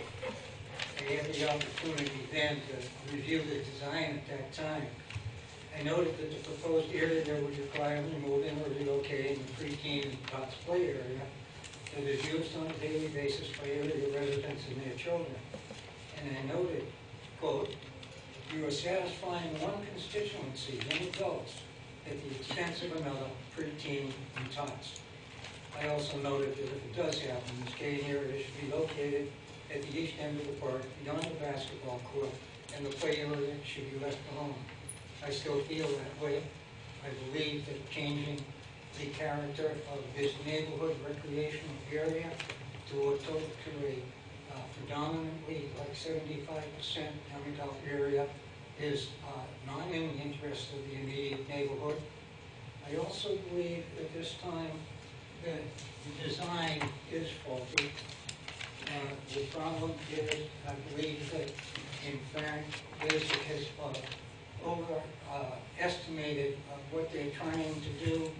I had the opportunity then to review the design at that time. I noted that the proposed area that would require removing or relocating the preteen and tots play area that is used on a daily basis by area residents and their children. And I noted, quote, "You are satisfying one constituency, young adults, at the expense of another, preteen and tots." I also noted that if it does happen, the skating area should be located at the east end of the park, beyond the basketball court, and the play area should be left alone. I still feel that way. I believe that changing the character of this neighborhood recreational area to a predominantly like 75% young adult area is not in the interest of the immediate neighborhood. I also believe at this time that the design is faulty. The problem is, I believe that in fact this has overestimated what they're trying to do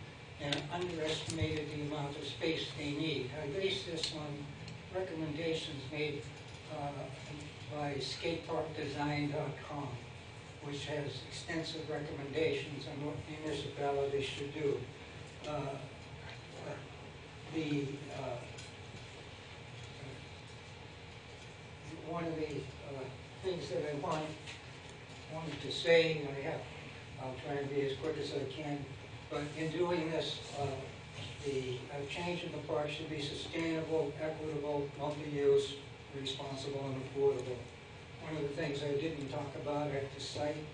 and underestimated the amount of space they need. I base this on recommendations made by skateparkdesign.com, which has extensive recommendations on what municipalities should do. One of the things that I wanted to say, and I'll try and be as quick as I can, but in doing this, the change in the park should be sustainable, equitable, multi-use, responsible, and affordable. One of the things I didn't talk about at the site,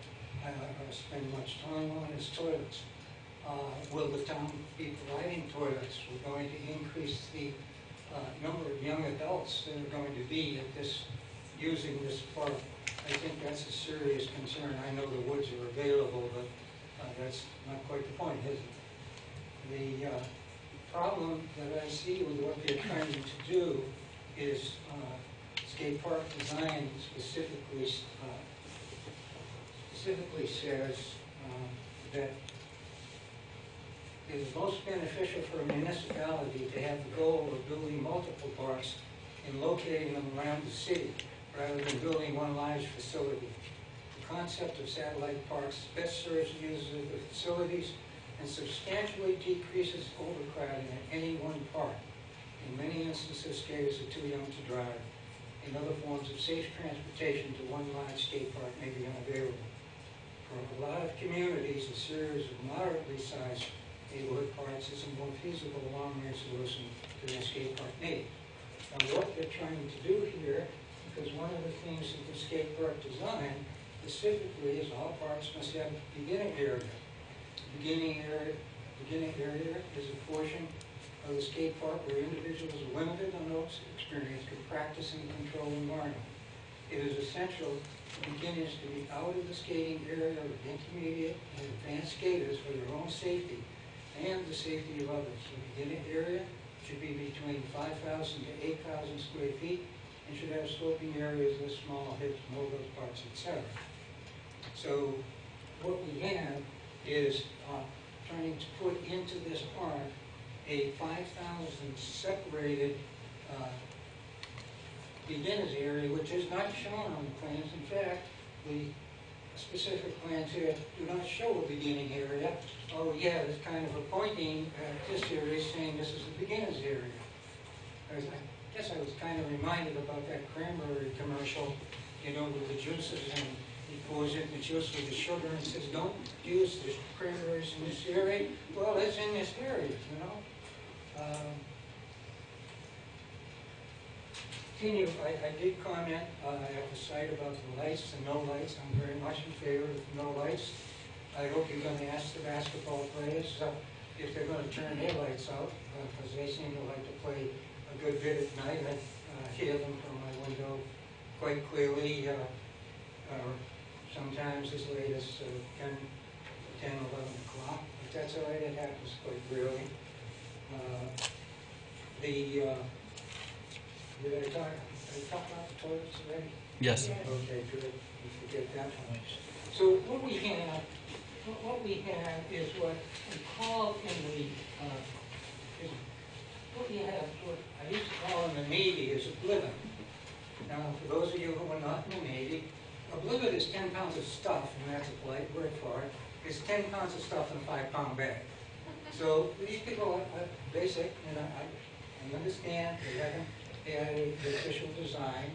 or spend much time on, is toilets. Will the town be providing toilets? We're going to increase the number of young adults that are going to be at this, using this park. I think that's a serious concern. I know the woods are available, but that's not quite the point, is it? The problem that I see with what they're trying to do is skate park design specifically says that it is most beneficial for a municipality to have the goal of building multiple parks and locating them around the city, rather than building one large facility. The concept of satellite parks best serves users of the facilities and substantially decreases overcrowding at any one park. In many instances, skaters are too young to drive, and other forms of safe transportation to one large skate park may be unavailable. For a lot of communities, a series of moderately sized neighborhood parks is a more feasible long-range solution to their skate park needs. Now, what they're trying to do here, because one of the things of the skate park design specifically is all parks must have a beginning area. The beginning area is a portion of the skate park where individuals limited on those experience can practice and control the environment. It is essential for beginners to be out of the skating area with intermediate and advanced skaters for their own safety and the safety of others. The beginning area should be between 5,000 to 8,000 square feet and should have sloping areas with small hips, mobile parts, etc. So what we have is trying to put into this park a 5,000 separated beginners area, which is not shown on the plans. In fact, the specific plans here do not show a beginning area. Oh yeah, there's kind of a pointing at this area saying this is the beginners area. I guess I was kind of reminded about that cranberry commercial, you know, with the juices, and he pours in the juice with the sugar and says, don't use the cranberries in this area. Well, it's in this area, you know. I did comment at the site about the lights and no lights. I'm very much in favor of no lights. I hope you're going to ask the basketball players if they're going to turn their lights out, because they seem to like to play a good bit at night. I hear them from my window quite clearly, sometimes as late as 10, 11 o'clock. But that's all right, it happens quite rarely. Did I talk about the toilets already? Yes. Okay, good. You forget that one. So what we have is what we call in the, what I used to call in the Navy is a blivet. Now, for those of you who are not in the Navy, a blivet is 10 pounds of stuff, and that's a polite word for it. It's 10 pounds of stuff in a 5-pound bag. So these people are basic, and I understand they haven't added the official design,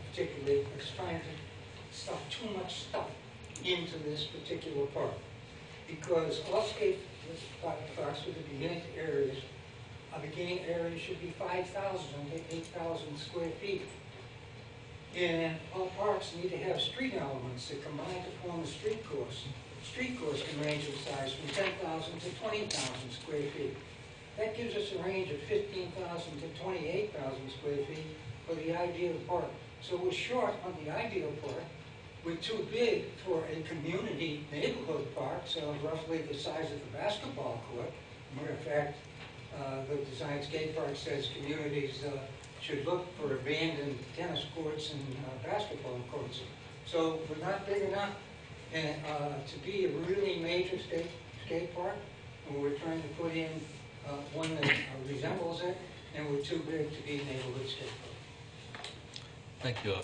particularly it's trying to stuff too much stuff into this particular park. Because all skate parks with the beginning areas, a beginning area should be 5,000 to 8,000 square feet. And all parks need to have street elements that combine to form a street course. Street course can range in size from 10,000 to 20,000 square feet. That gives us a range of 15,000 to 28,000 square feet for the ideal park. So we're short on the ideal park. We're too big for a community neighborhood park, so roughly the size of the basketball court. Matter of fact, the design skate park says communities should look for abandoned tennis courts and basketball courts. So we're not big enough to be a really major skate park, and we're trying to put in one that resembles it, and we're too big to be a neighborhood skate park. Thank you.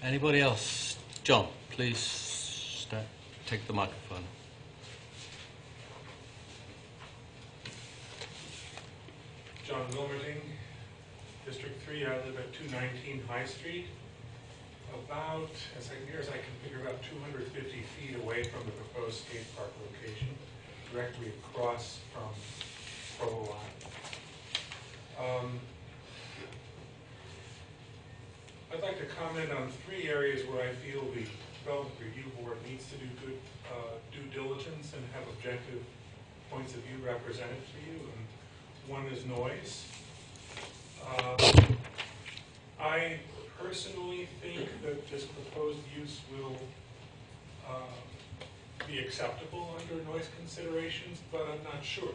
Anybody else? John, please take the microphone. John Wilmerding, District 3. I live at 219 High Street. About, as near as I can figure, about 250 feet away from the proposed skate park location, directly across from Provo Line. I'd like to comment on 3 areas where I feel the Development Review Board needs to do good due diligence and have objective points of view represented for you. And one is noise. I personally think that this proposed use will be acceptable under noise considerations, but I'm not sure.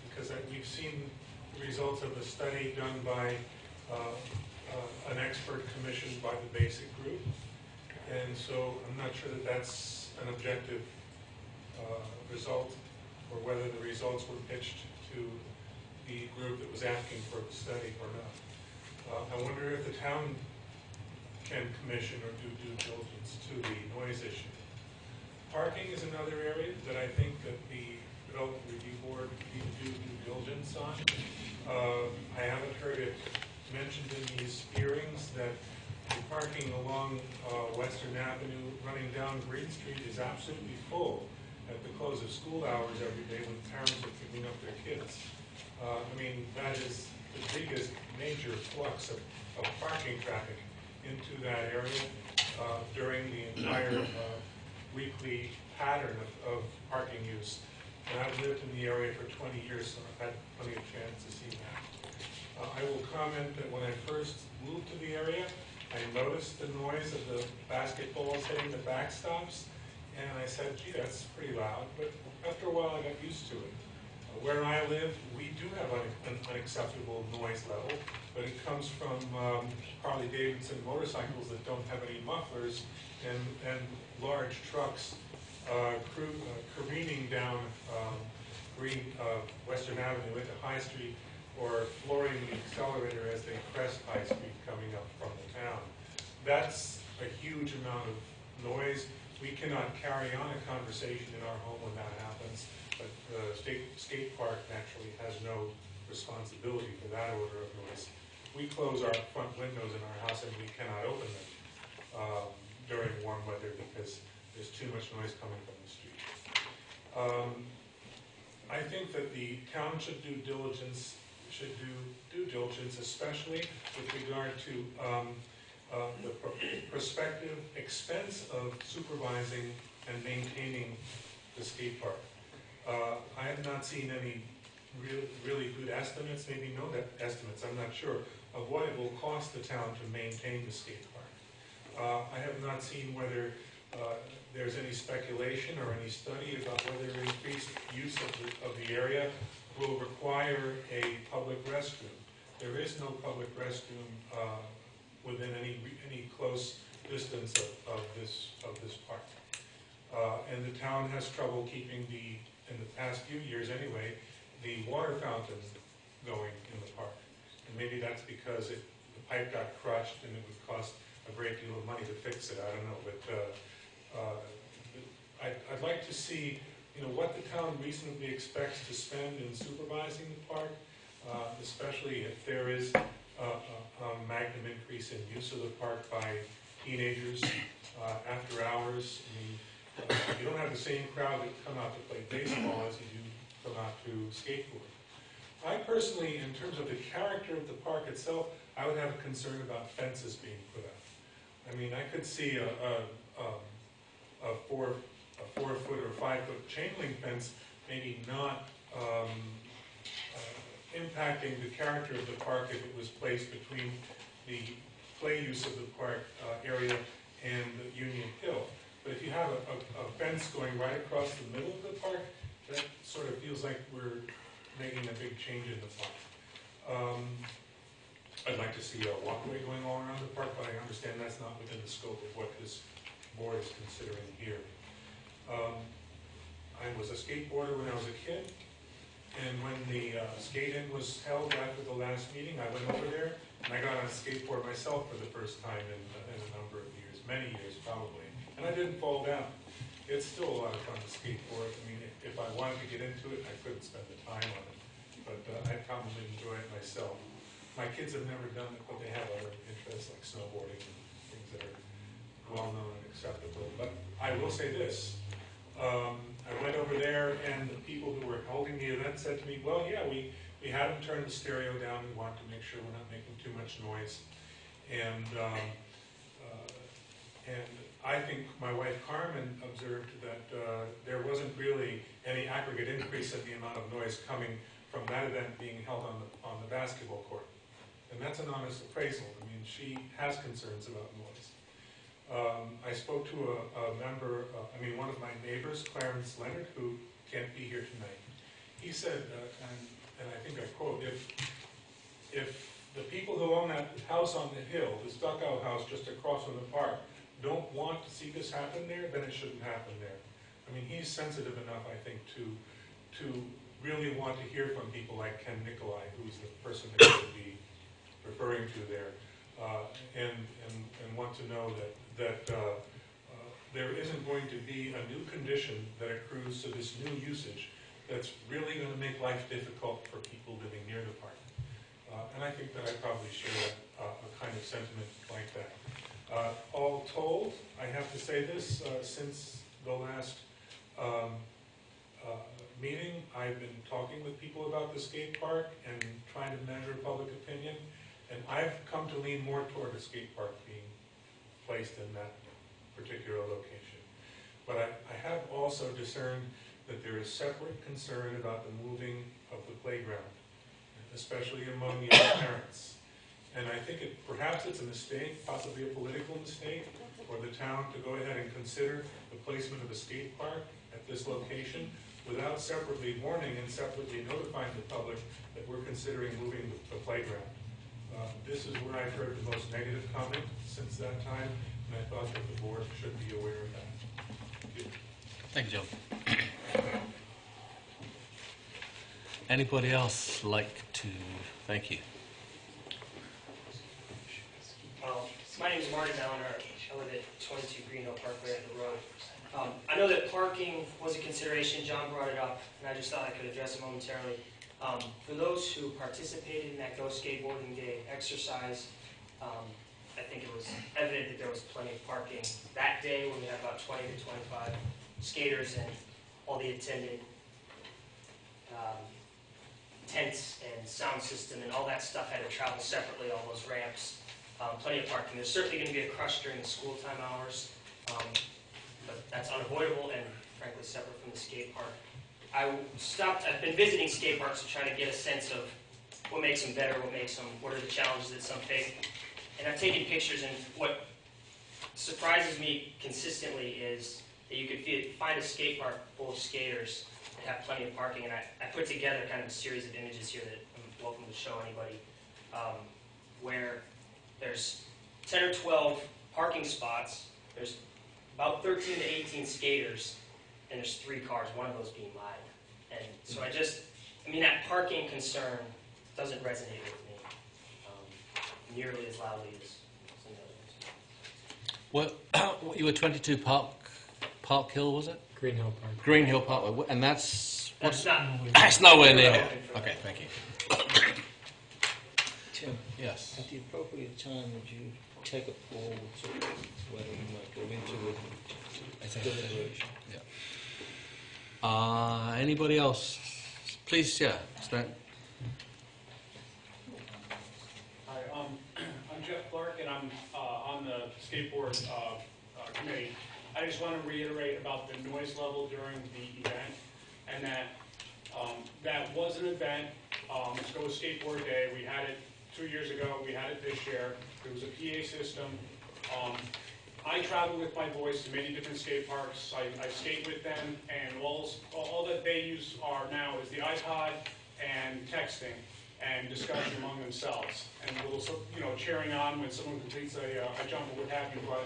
Because we've seen the results of a study done by an expert commissioned by the basic group. And so I'm not sure that that's an objective result, or whether the results were pitched to the group that was asking for the study or not. I wonder if the town can commission or do due diligence to the noise issue. Parking is another area that I think that the Development Review Board need to do due diligence on. I haven't heard it mentioned in these hearings that the parking along Western Avenue running down Green Street is absolutely full at the close of school hours every day when parents are picking up their kids. I mean, that is the biggest major flux of parking traffic into that area during the entire weekly pattern of parking use. And I've lived in the area for 20 years, so I've had plenty of chance to see that. I will comment that when I first moved to the area, I noticed the noise of the basketballs hitting the backstops, and I said, gee, that's pretty loud, but after a while I got used to it. Where I live, we do have an unacceptable noise level, but it comes from Harley-Davidson motorcycles that don't have any mufflers and large trucks careening down Western Avenue into High Street, or flooring the accelerator as they crest High Street coming up from the town. That's a huge amount of noise. We cannot carry on a conversation in our home when that happens, but the skate park naturally has no responsibility for that order of noise. We close our front windows in our house and we cannot open them during warm weather because there's too much noise coming from the street. I think that the town should do due diligence, especially with regard to the prospective expense of supervising and maintaining the skate park. I have not seen any really good estimates, maybe no estimates, I'm not sure, of what it will cost the town to maintain the skate park. I have not seen whether there's any speculation or any study about whether increased use of the area will require a public restroom. There is no public restroom within any close distance of this park. And the town has trouble keeping in the past few years anyway, the water fountain going in the park. And maybe that's because the pipe got crushed and it would cost a great deal of money to fix it, I don't know. But I'd like to see what the town reasonably expects to spend in supervising the park, especially if there is a magnum increase in use of the park by teenagers after hours. I mean, you don't have the same crowd that come out to play baseball as you do come out to skateboard. I personally, in terms of the character of the park itself, I would have a concern about fences being put up. I mean, I could see a 4-foot or 5-foot chain link fence maybe not impacting the character of the park if it was placed between the play use of the park area and Union Hill. But if you have a fence going right across the middle of the park, that sort of feels like we're making a big change in the park. I'd like to see a walkway going all around the park, but I understand that's not within the scope of what this board is considering here. I was a skateboarder when I was a kid, and when the skate-in was held after the last meeting, I went over there, and I got on a skateboard myself for the first time in a number of years, many years probably, and I didn't fall down. It's still a lot of fun to skateboard. I mean, if I wanted to get into it, I couldn't spend the time on it, but I probably enjoy it myself. My kids have never done it, but they have other interests like snowboarding and things that are well-known and acceptable. But I will say this. I went over there, and the people who were holding the event said to me, well, yeah, we had them turn the stereo down. We wanted to make sure we're not making too much noise. And I think my wife Carmen observed that there wasn't really any aggregate increase in the amount of noise coming from that event being held on the basketball court. And that's an honest appraisal. I mean, she has concerns about noise. I spoke to a member, one of my neighbors, Clarence Leonard, who can't be here tonight. He said, and I think I quote, if the people who own that house on the hill, the stucco house just across from the park, don't want to see this happen there, then it shouldn't happen there. I mean, he's sensitive enough, I think, to really want to hear from people like Ken Nicolai, who's the person that you would be referring to there, and want to know that there isn't going to be a new condition that accrues to this new usage that's really going to make life difficult for people living near the park. And I think that I probably share a kind of sentiment like that. All told, I have to say this, since the last meeting, I've been talking with people about the skate park and trying to measure public opinion, and I've come to lean more toward a skate park being placed in that particular location. But I have also discerned that there is separate concern about the moving of the playground, especially among young parents. And I think perhaps it's a mistake, possibly a political mistake, for the town to go ahead and consider the placement of a skate park at this location without separately warning and separately notifying the public that we're considering moving the playground. This is where I've heard the most negative comment since that time, and I thought that the board should be aware of that. Thank you. Thank you, John. Anybody else like to? Thank you. My name is Marty Malliner. I live at 22 Green Hill Parkway at the road. I know that parking was a consideration. John brought it up, and I just thought I could address it momentarily. For those who participated in that Go Skateboarding Day exercise, I think it was evident that there was plenty of parking that day when we had about 20 to 25 skaters and all the attendant tents and sound system and all that stuff had to travel separately, all those ramps. Plenty of parking. There's certainly going to be a crush during the school time hours, but that's unavoidable and frankly separate from the skate park. I've been visiting skate parks to try to get a sense of what makes them better, what are the challenges that some face. And I've taken pictures, and what surprises me consistently is that you could find a skate park full of skaters and have plenty of parking. And I put together kind of a series of images here that I'm welcome to show anybody, where there's 10 or 12 parking spots, there's about 13 to 18 skaters, and there's 3 cars, one of those being mine. And so that parking concern doesn't resonate with me nearly as loudly as some of the others. Well, you were 22 Park Hill, was it? Green Hill Park. Green Hill Park, and that's That's nowhere near here. Okay, thank you. Tim, Yes. at the appropriate time, would you take a poll to whether you might go into it deliberation? Yeah. Anybody else? Please, yeah. Stan. Hi, I'm Jeff Clark, and I'm on the skateboard committee. I just want to reiterate about the noise level during the event, and that was an event. It's Go Skateboard Day. We had it 2 years ago. We had it this year. There was a PA system. I travel with my boys to many different skate parks. I skate with them, and all that they use now is the iPod and texting and discussion among themselves, and a little, cheering on when someone completes a jump or what have you. But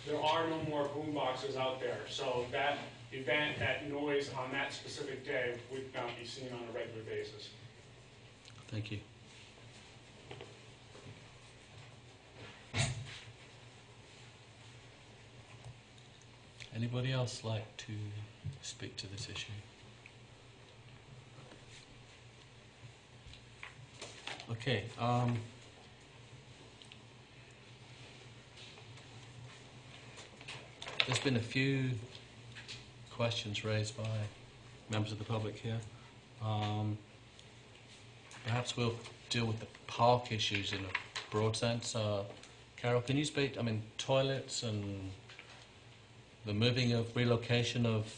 there are no more boom boxes out there, so that event, that noise on that specific day would not be seen on a regular basis. Thank you. Anybody else like to speak to this issue? Okay. There's been a few questions raised by members of the public here. Perhaps we'll deal with the park issues in a broad sense. Carol, can you speak? Toilets and the relocation of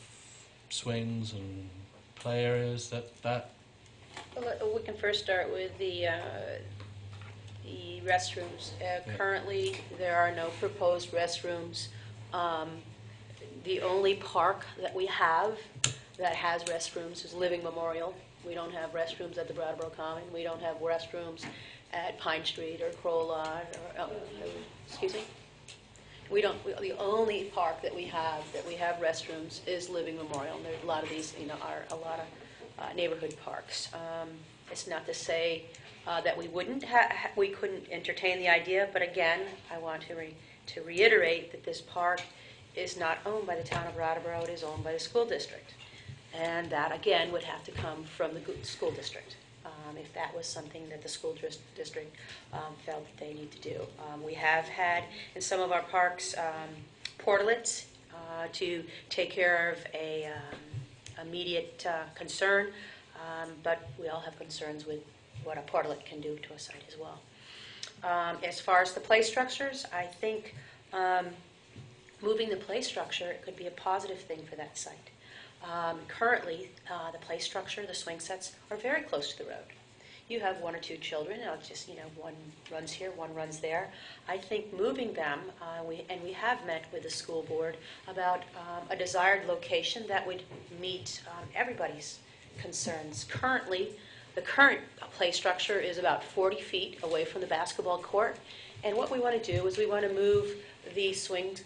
swings and play areas, Well, we can first start with the restrooms. Yeah. Currently, there are no proposed restrooms. The only park that we have that has restrooms is Living Memorial. We don't have restrooms at the Brattleboro Common. We don't have restrooms at Pine Street or Crola or, excuse me? The only park that we have restrooms is Living Memorial. And there are a lot of these, are a lot of neighborhood parks. It's not to say that we couldn't entertain the idea, but again, I want to reiterate that this park is not owned by the town of Brattleboro. It is owned by the school district. And that, again, would have to come from the school district, if that was something that the school district felt that they need to do. We have had, in some of our parks, portlets to take care of a immediate concern, but we all have concerns with what a portlet can do to a site as well. As far as the play structures, I think moving the play structure could be a positive thing for that site. Currently, the play structure, the swing sets, are very close to the road. You have one or two children, one runs here, one runs there. I think moving them, we have met with the school board about a desired location that would meet everybody's concerns. Currently, the current play structure is about 40 feet away from the basketball court, and what we want to do is we want to move the swings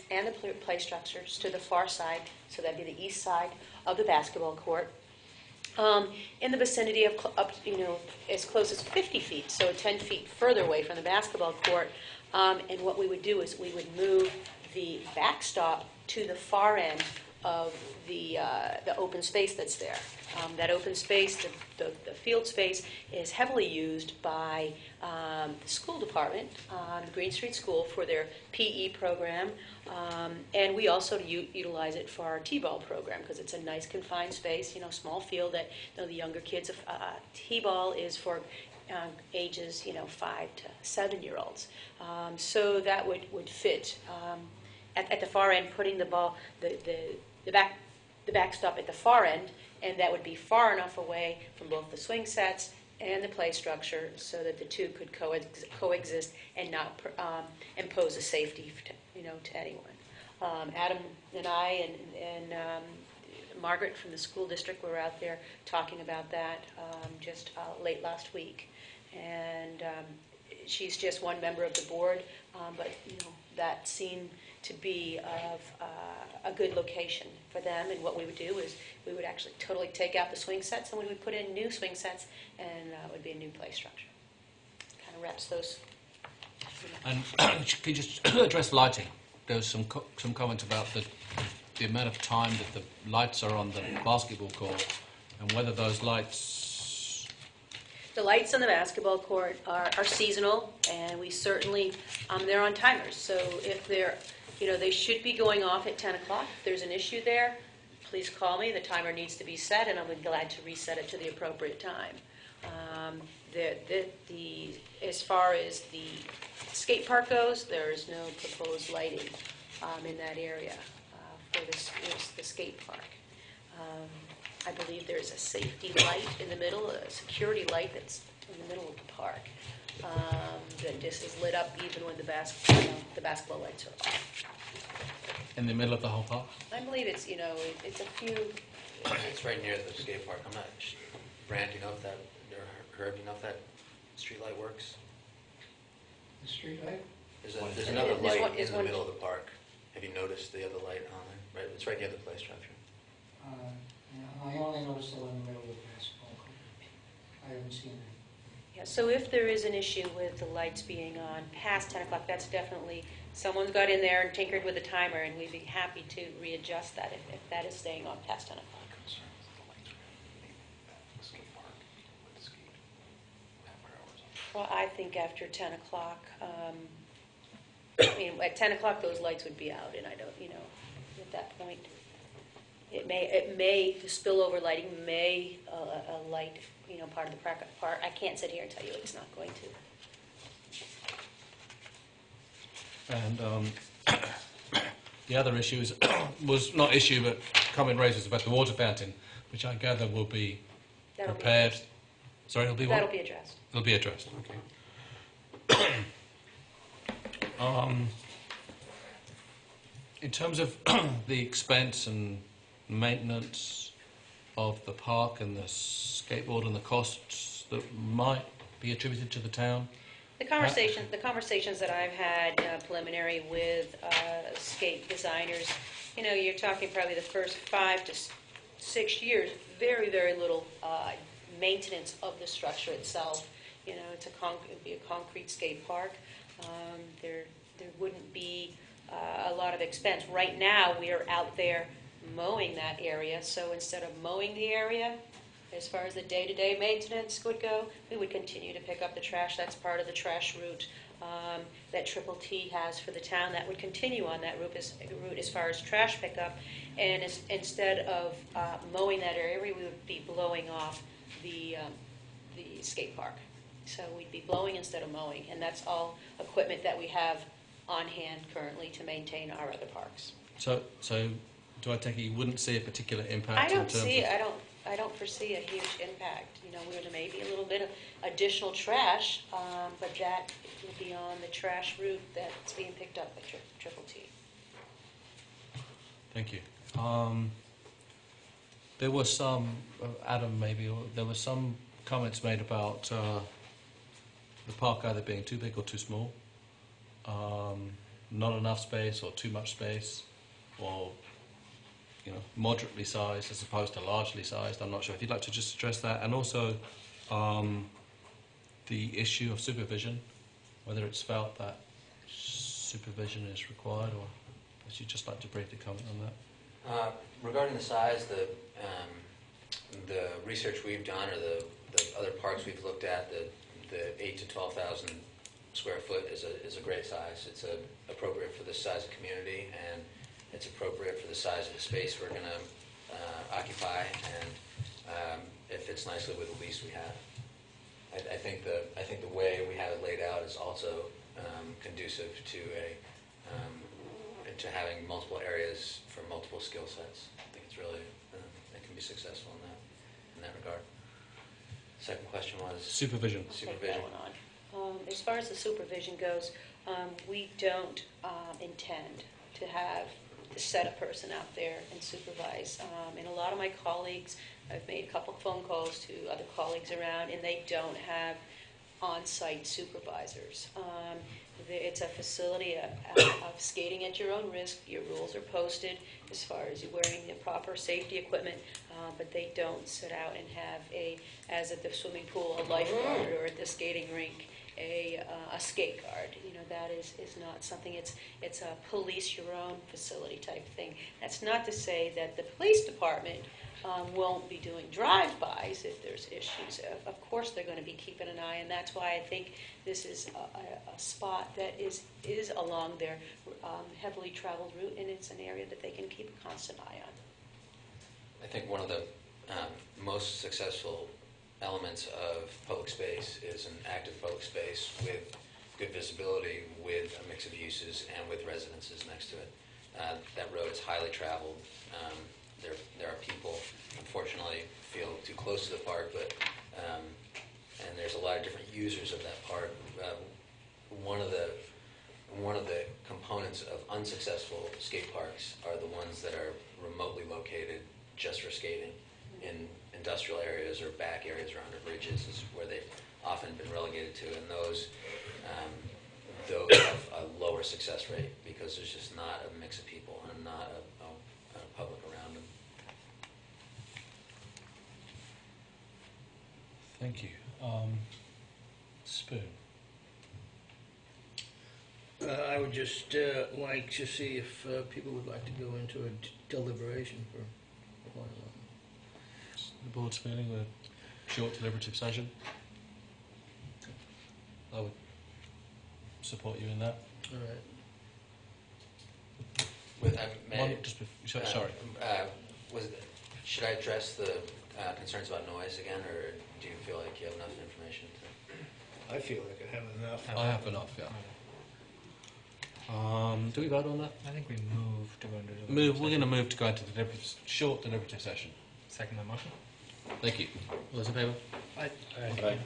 and the play structures to the far side, so that'd be the east side of the basketball court, in the vicinity of as close as 50 feet, so 10 feet further away from the basketball court. And what we would do is we would move the backstop to the far end of the open space that's there. That open space, the field space, is heavily used by the school department, the Green Street School, for their PE program, and we also utilize it for our T-ball program because it's a nice confined space, small field that the younger kids. T-ball is for ages 5 to 7-year-olds, so that would fit at the far end, putting the ball the backstop at the far end, and that would be far enough away from both the swing sets and the play structure so that the two could coexist and not impose a safety to anyone. Adam and I and Margaret from the school district were out there talking about that just late last week, and she's just one member of the board, but that seemed to be of a good location for them. And what we would do is we would actually totally take out the swing sets and we would put in new swing sets, and it would be a new play structure. Kind of wraps those. And can you just address lighting? There was some comments about the amount of time that the lights are on the basketball court and whether those lights... The lights on the basketball court are seasonal, and we certainly, they're on timers. So if they're, they should be going off at 10 o'clock. If there's an issue there, please call me. The timer needs to be set, and I'll be glad to reset it to the appropriate time. As far as the skate park goes, there is no proposed lighting in that area for the skate park. I believe there's a safety light in the middle, a security light that's in the middle of the park that just is lit up even when the basketball lights are off. In the middle of the whole park? I believe it's it's a few. It's right near the skate park. I'm not. Brand, you know if that, or Herb, you know if that street light works? The street light? There's another light in the middle of the park. Have you noticed the other light on there? Right, it's right near the play structure. I only noticed the one in the middle of the basketball court. I haven't seen it. Yeah, so if there is an issue with the lights being on past 10 o'clock, that's definitely, someone's got in there and tinkered with the timer, and we'd be happy to readjust that if that is staying on past 10 o'clock. Well, I think after 10 o'clock, at 10 o'clock those lights would be out, and I don't, at that point, it may, the spillover lighting may light, part of the park. I can't sit here and tell you it's not going to. And the other issue was not issue, but comment raised was about the water fountain, which I gather will be prepared. Sorry, it'll be what? That'll be addressed. It'll be addressed, okay. In terms of the expense and maintenance of the park and the skateboard and the costs that might be attributed to the town, The conversations that I've had preliminary with skate designers, you're talking probably the first 5 to 6 years, very, very little maintenance of the structure itself. It'd be a concrete skate park. There wouldn't be a lot of expense. Right now, we are out there mowing that area, so instead of mowing the area, as far as the day-to-day maintenance would go, we would continue to pick up the trash. That's part of the trash route that Triple T has for the town. That would continue on that route as far as trash pickup. And instead of mowing that area, we would be blowing off the skate park. So we'd be blowing instead of mowing, and that's all equipment that we have on hand currently to maintain our other parks. So do I take it you wouldn't see a particular impact? I don't foresee a huge impact. There may be a little bit of additional trash, but that would be on the trash route that's being picked up by Triple T. Thank you. There were some, Adam maybe, or there were some comments made about the park either being too big or too small, not enough space or too much space, or moderately sized as opposed to largely sized. I'm not sure if you'd like to just address that, and also the issue of supervision, whether it's felt that supervision is required, or would you just like to briefly comment on that? Regarding the size, the research we've done, or the other parks we've looked at, the 8,000 to 12,000 square foot is a great size. It's appropriate for this size of community, and it's appropriate for the size of the space we're going to occupy, and it fits nicely with the lease we have. I think the way we have it laid out is also conducive to having multiple areas for multiple skill sets. I think it's really it can be successful in that regard. Second question was supervision. Take that one on. As far as the supervision goes, we don't intend to set a person out there and supervise. And a lot of my colleagues, I've made a couple phone calls to other colleagues around, and they don't have on-site supervisors. It's a facility of skating at your own risk. Your rules are posted as far as you wearing the proper safety equipment, but they don't sit out and have as at the swimming pool, a lifeguard, or at the skating rink, a skate guard. That is not something. It's a police your own facility type thing. That's not to say that the police department won't be doing drive-bys if there's issues. Of course they're going to be keeping an eye, and that's why I think this is a spot that is along their heavily traveled route, and it's an area that they can keep a constant eye on. I think one of the most successful elements of public space is an active public space with good visibility, with a mix of uses, and with residences next to it. That road is highly traveled. There are people, unfortunately, feel too close to the park, but and there's a lot of different users of that park. One of the components of unsuccessful skate parks are the ones that are remotely located just for skating in industrial areas or back areas or under bridges is where they've often been relegated to, and those have a lower success rate because there's just not a mix of people and not a public around them. Thank you. Spoon. I would just like to see if people would like to go into a deliberation for a while. The board's feeling with a short deliberative session. I would support you in that. All right. Sorry. Should I address the concerns about noise again, or do you feel like you have enough information? I feel like I have enough. I have enough, yeah. Do we vote on that? I think we move to go into deliberative We're going to move to go into the short deliberative session. Second the motion. Thank you. All those in favour? Aye. Aye.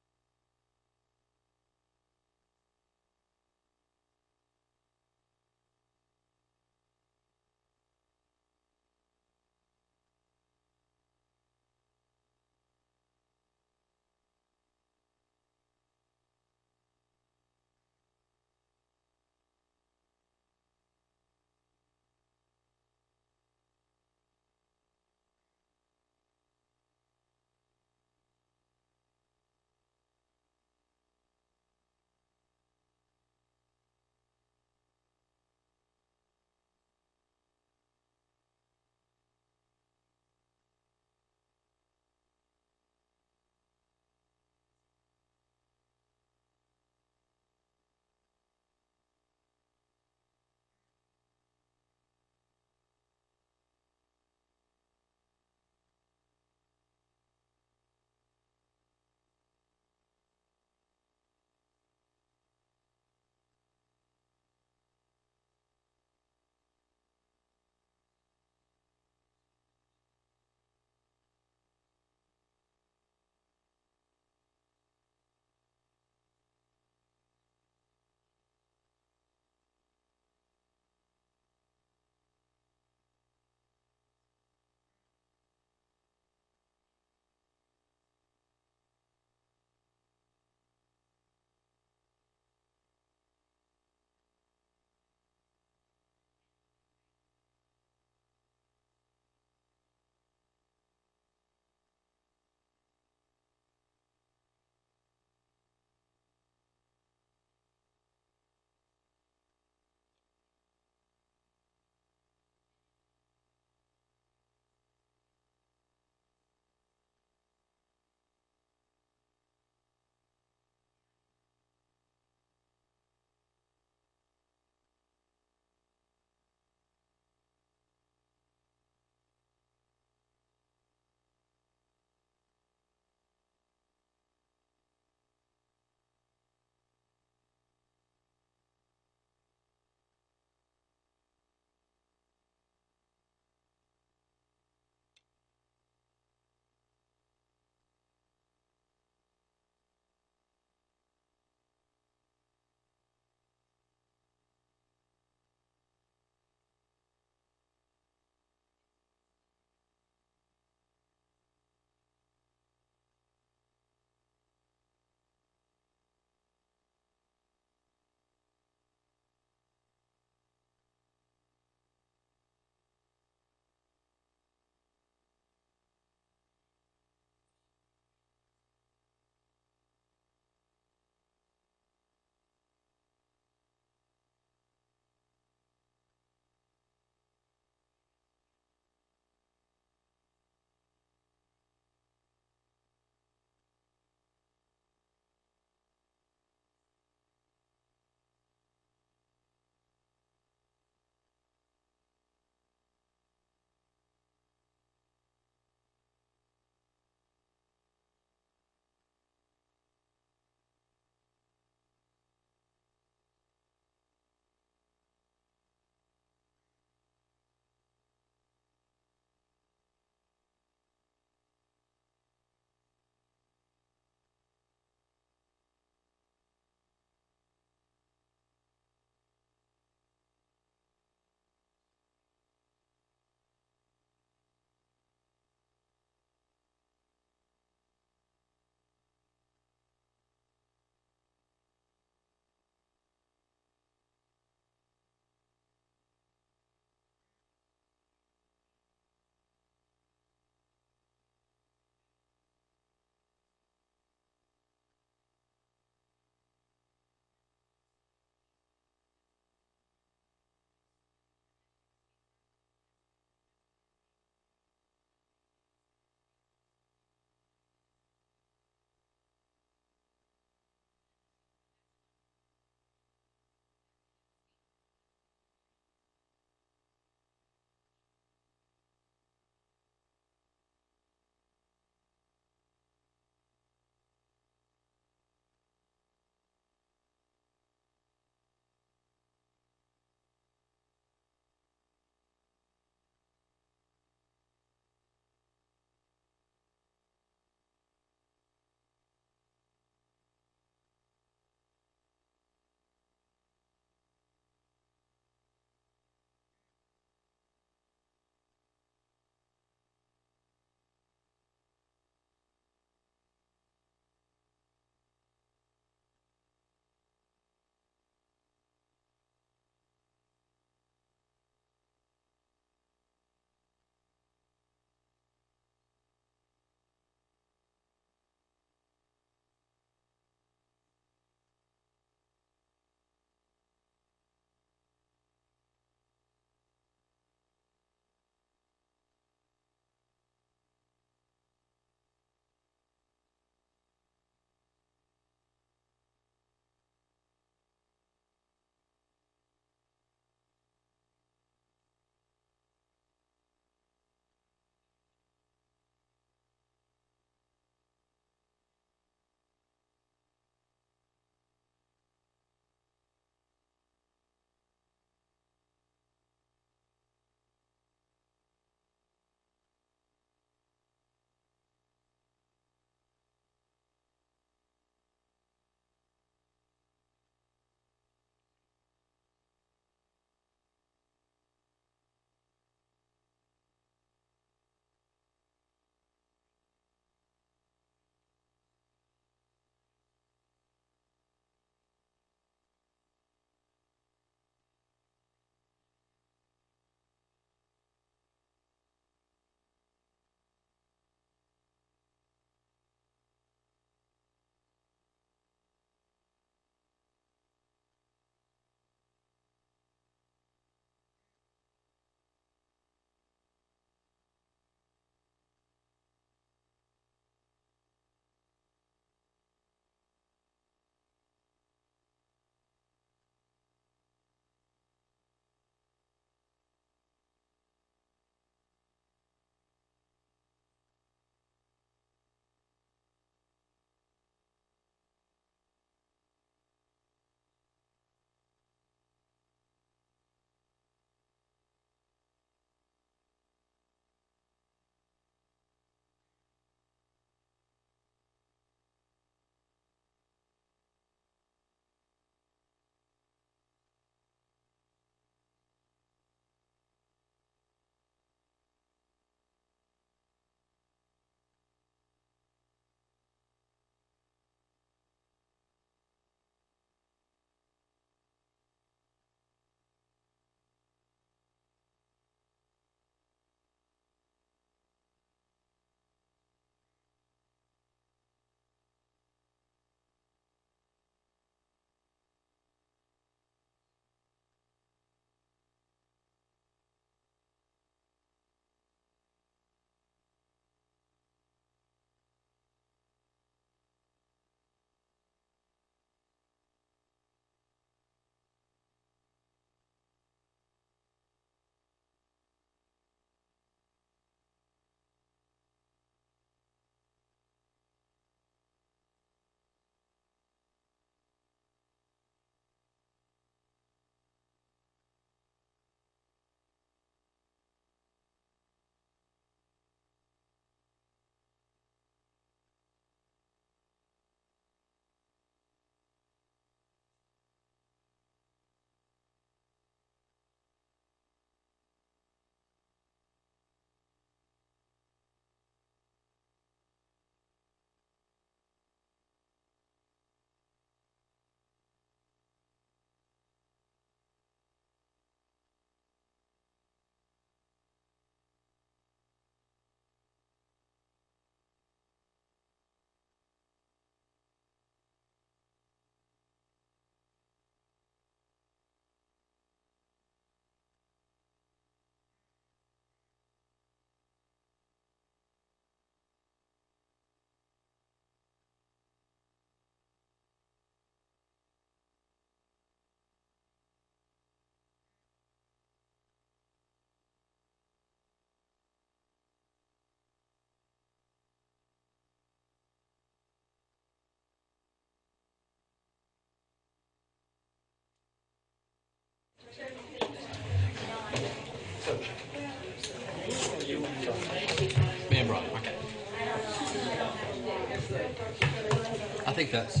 think that's...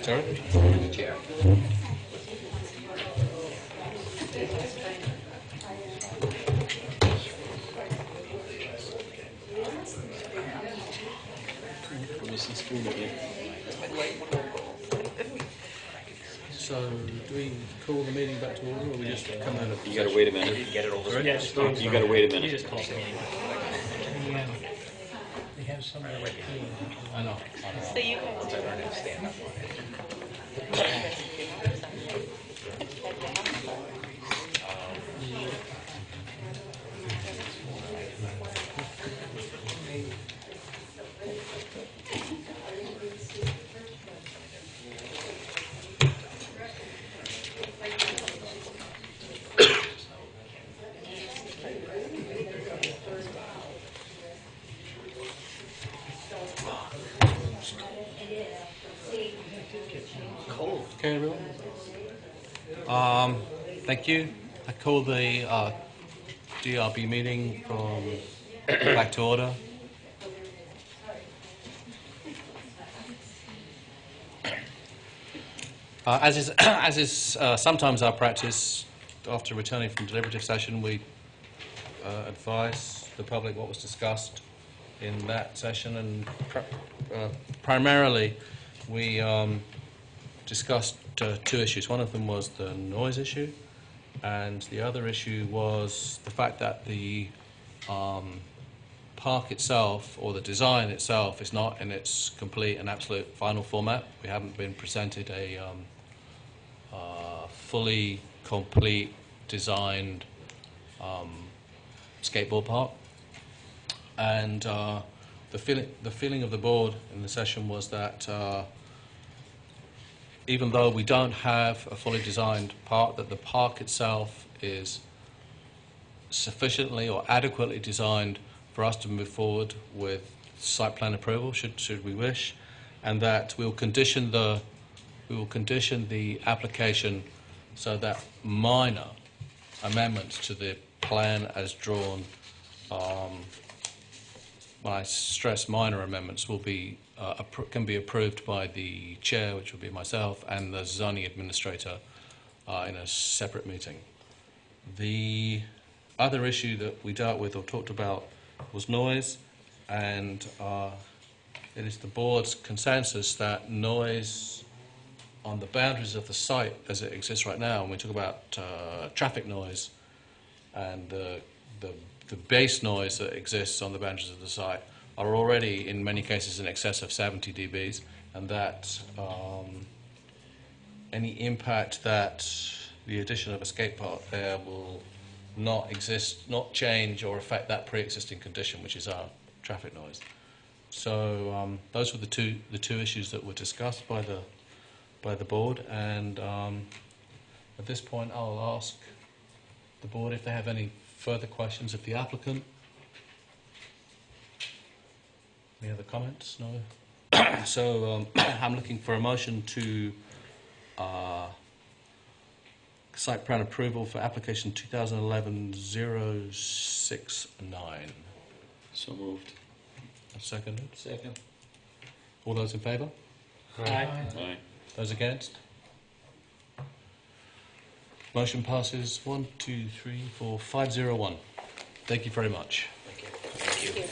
Sorry? Chair. We're missing spoon again. So, do we call the meeting back to order, or we just come out of... You gotta wait a minute. Get it over. Sorry? Yeah, just You gotta wait a You minute. just call the meeting. They have somebody right here. I know. So you Once I learn how to stand up on it. Okay, everyone. Thank you. I call the DRB meeting back to order. As is sometimes our practice, after returning from deliberative session, we advise the public what was discussed in that session, and primarily we discussed two issues. One of them was the noise issue, and the other issue was the fact that the park itself, or the design itself, is not in its complete and absolute final format. We haven't been presented a fully complete designed skateboard park, and the feeling of the board in the session was that even though we don't have a fully designed park, that the park itself is sufficiently or adequately designed for us to move forward with site plan approval, should we wish, and that we will condition the application so that minor amendments to the plan as drawn, when I stress minor amendments, will be can be approved by the chair, which will be myself, and the zoning administrator in a separate meeting. The other issue that we dealt with or talked about was noise, and it is the board's consensus that noise on the boundaries of the site as it exists right now, when we talk about traffic noise and the base noise that exists on the boundaries of the site, are already in many cases in excess of 70 dBs, and that any impact that the addition of a skate park there will not change or affect that pre-existing condition, which is our traffic noise. So those were the two issues that were discussed by the board, and at this point I'll ask the board if they have any further questions of the applicant. Any other comments? No? So I'm looking for a motion to site plan approval for application 2011-069. So moved. Seconded. Second. All those in favour? Aye. Those against? Motion passes 1, 2, 3, 4, 501. Thank you very much. Thank you.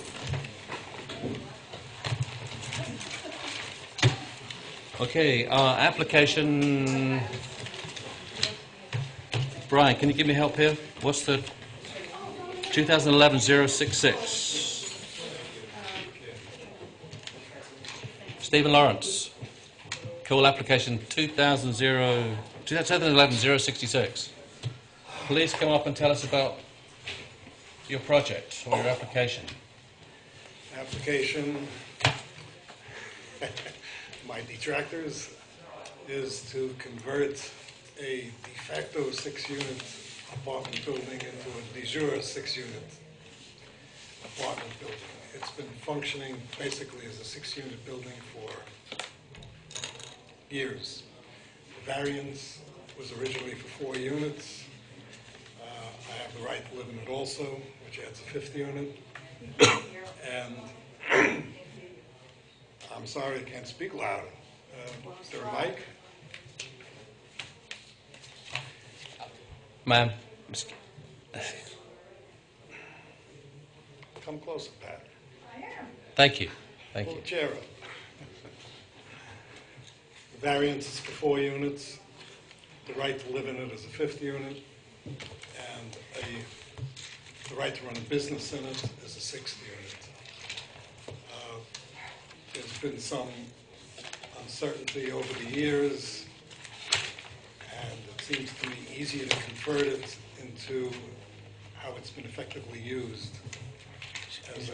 Okay, application. Brian, can you give me help here? What's the 2011-066? Stephen Lawrence. Call application 2011-066. Please come up and tell us about your project or your application. Application, my detractors, is to convert a de facto 6-unit apartment building into a de jure 6-unit apartment building. It's been functioning basically as a 6-unit building for years. The variance was originally for 4 units. I have the right to live in it also, which adds a 5th unit. And I'm sorry, I can't speak louder. Is there a mic? Ma'am, Come closer, Pat. thank you. Thank Pull you. the chair up. The variance is for 4 units. The right to live in it is a 5th unit. And the right to run a business in it is a 6th unit. There's been some uncertainty over the years, and it seems to me easier to convert it into how it's been effectively used as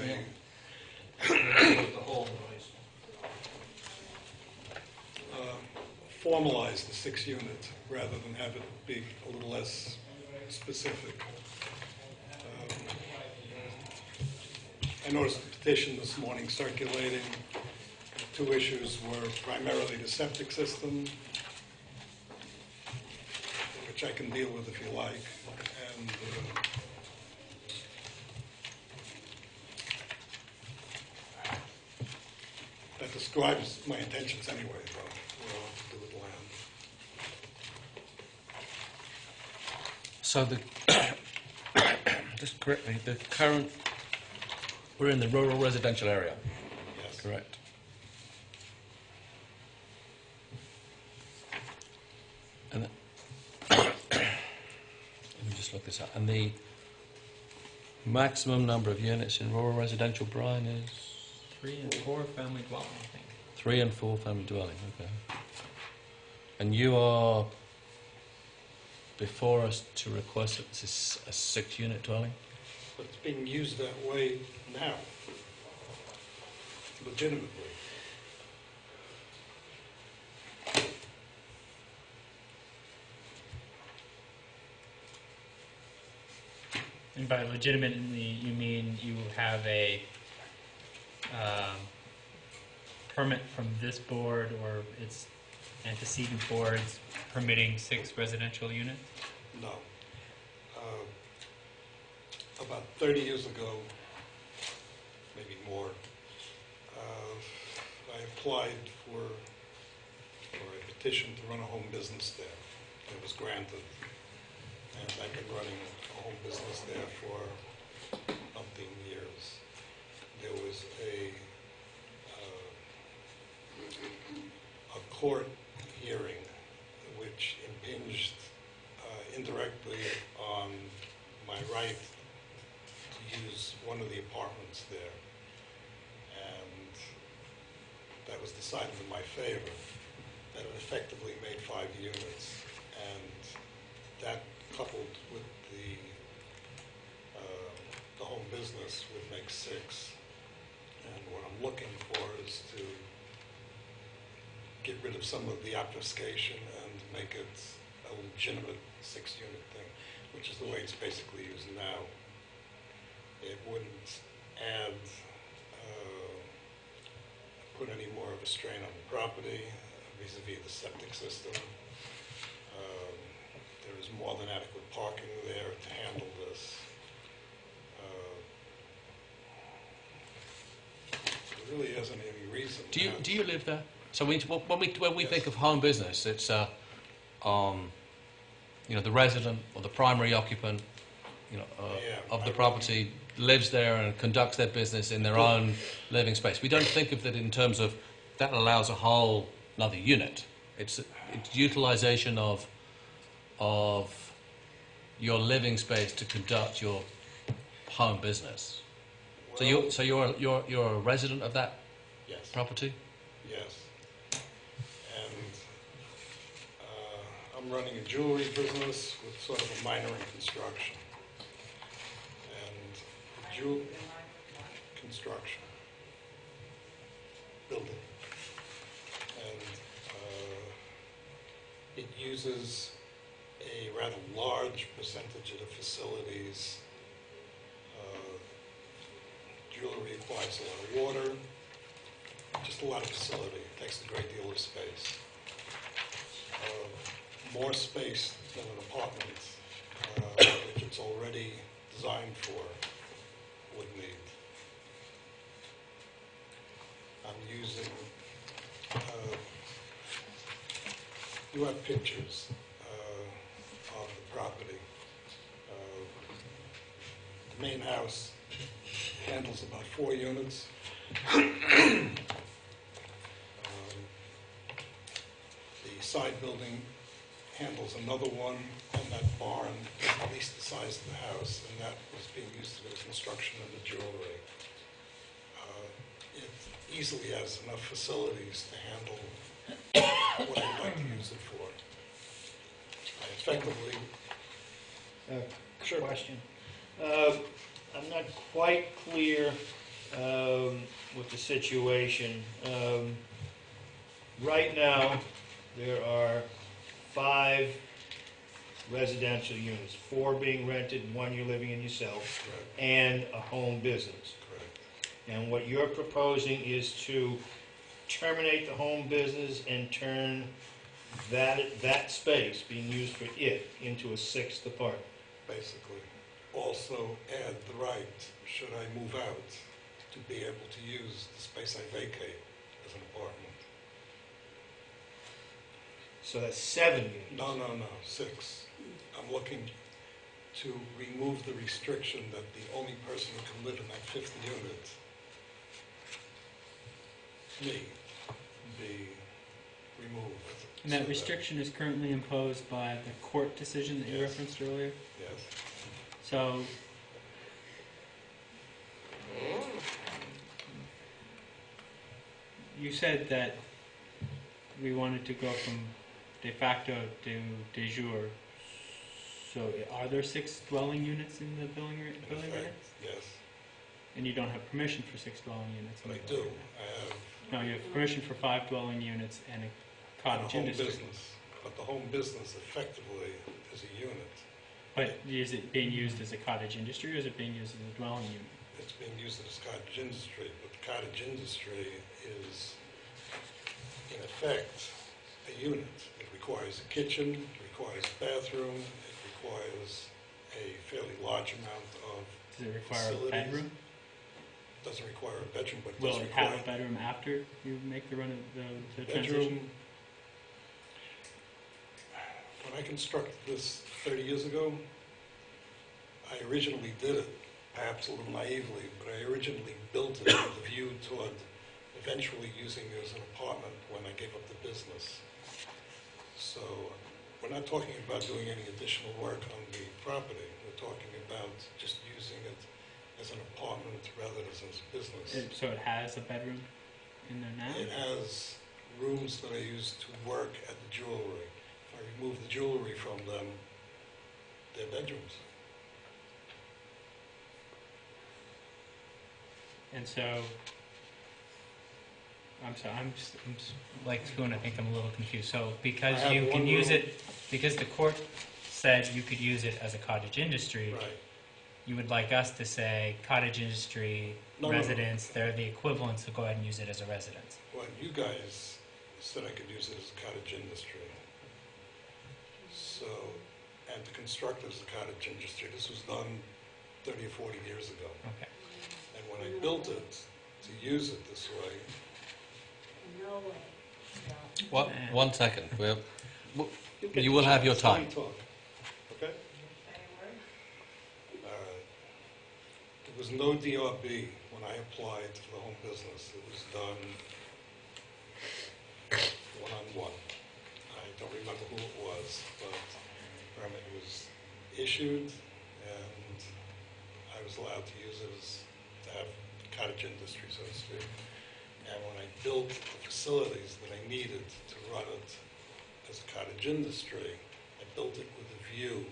formalize the 6 unit rather than have it be a little less specific. I noticed the petition this morning circulating. 2 issues were primarily the septic system, which I can deal with if you like, and that describes my intentions anyway, though, what I want to do with land. So just correct me, the current, we're in the rural residential area. Yes. Correct. And let me just look this up. And the maximum number of units in rural residential, Brian, is 3 and 4 family dwelling, I think. 3 and 4 family dwelling. Okay. And you are before us to request that this is a 6-unit dwelling. But it's being used that way now, legitimately. And by legitimately, you mean you have a permit from this board or its antecedent boards permitting 6 residential units? No. About 30 years ago, maybe more, I applied for a petition to run a home business there. It was granted. And I've been running a home business there for umpteen years. There was a court hearing which impinged indirectly on my right to use one of the apartments there. And that was decided in my favor. That it effectively made 5 units. And that coupled with the home business would make 6. And what I'm looking for is to get rid of some of the obfuscation and make it a legitimate 6-unit thing, which is the way it's basically used now. It wouldn't add, put any more of a strain on the property vis-a-vis the septic system. There is more than adequate parking there to handle this. There really isn't any reason. Do you live there? So when we think of home business, it's the resident or the primary occupant, of the property lives there and conducts their business in their own living space. We don't think of that in terms of that allows a whole another unit. It's utilization of your living space to conduct your home business. Well, So you're a resident of that yes. property? Yes. And I'm running a jewelry business with sort of a minor in construction. And jewelry construction, building. And it uses a rather large percentage of the facilities. Jewelry requires a lot of water, just a lot of facility. It takes a great deal of space. More space than an apartment, which it's already designed for, would need. I'm using you have pictures of the property. The main house handles about 4 units. The side building handles another one, and that barn is at least the size of the house, and that was being used for the construction of the jewelry. It easily has enough facilities to handle what I'd like to use it for. Effectively, Question. I'm not quite clear with the situation. Right now, there are 5 residential units, 4 being rented, and 1 you're living in yourself, and a home business. correct. And what you're proposing is to terminate the home business and turn that space being used for it into a 6th apartment. Basically, also add the right, should I move out, to be able to use the space I vacate as an apartment. So that's 7 units. No, 6. I'm looking to remove the restriction that the only person who can live in that 5th unit, me, be removed. And that So restriction is currently imposed by the court decision that you Yes. referenced earlier? Yes. So, you said that we wanted to go from de facto to de jure. So, are there 6 dwelling units in the building In unit? effect, yes. And you don't have permission for 6 dwelling units? in But I the do. building unit? I have No, you have permission for 5 dwelling units and a a cottage home industry. business, but the home business effectively is a unit. But is it being used as a cottage industry or is it being used as a dwelling unit? It's being used as cottage industry, but the cottage industry is, in effect, a unit. It requires a kitchen, it requires a bathroom, it requires a fairly large amount of Does it require a facilities. bedroom? Doesn't require a bedroom, but it Will does it require have a bedroom after you make the run of the bedroom. transition? When I constructed this 30 years ago, I originally did it, perhaps a little naively, but I originally built it with a view toward eventually using it as an apartment when I gave up the business. So we're not talking about doing any additional work on the property. We're talking about just using it as an apartment rather than as a business. So it has a bedroom in there now? It has rooms that I use to work at the jewelry. If I remove the jewelry from them, they're bedrooms. And so, I'm sorry, like Spoon, I think I'm a little confused. So because I have you can one use room. it, because the court said you could use it as a cottage industry, Right. you would like us to say cottage industry, No. residence, they're the equivalent, so go ahead and use it as a residence. Well, you guys said I could use it as a cottage industry. So, and to construct it as a cottage industry, this was done 30 or 40 years ago. Okay. And when I built it, to use it this way, No way. What? 1 second. you'll get You the will have your chance. Let time. me talk, okay? There was no DRB when I applied for the home business. It was done one-on-one. I don't remember who it was, but the permit was issued, and I was allowed to use it to have cottage industry, so to speak. And when I built the facilities that I needed to run it as a cottage industry, I built it with a view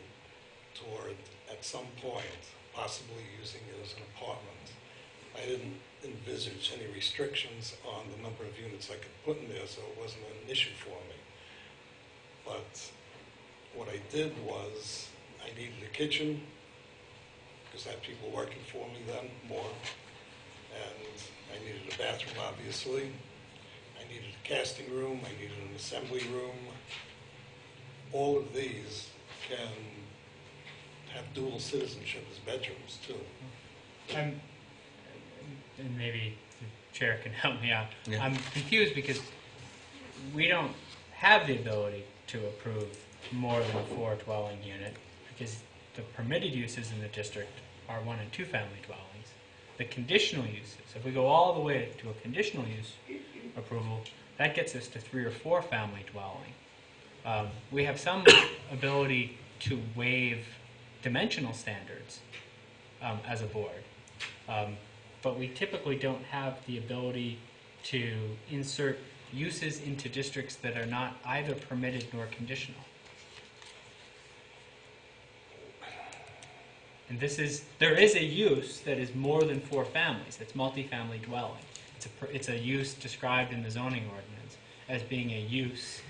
toward, at some point, possibly using it as an apartment. I didn't envisage any restrictions on the number of units I could put in there, so it wasn't an issue for me. But what I did was, I needed a kitchen, because I had people working for me then, more. And I needed a bathroom, obviously. I needed a casting room, I needed an assembly room. All of these can have dual citizenship as bedrooms, too. And maybe the chair can help me out. Yeah. I'm confused because we don't have the ability to approve more than a 4 dwelling unit, because the permitted uses in the district are 1 and 2 family dwellings. The conditional uses, if we go all the way to a conditional use approval, that gets us to 3 or 4 family dwelling. We have some ability to waive dimensional standards as a board, but we typically don't have the ability to insert uses into districts that are not either permitted nor conditional. And there is a use that is more than 4 families. It's multifamily dwelling. It's a use described in the zoning ordinance as being a use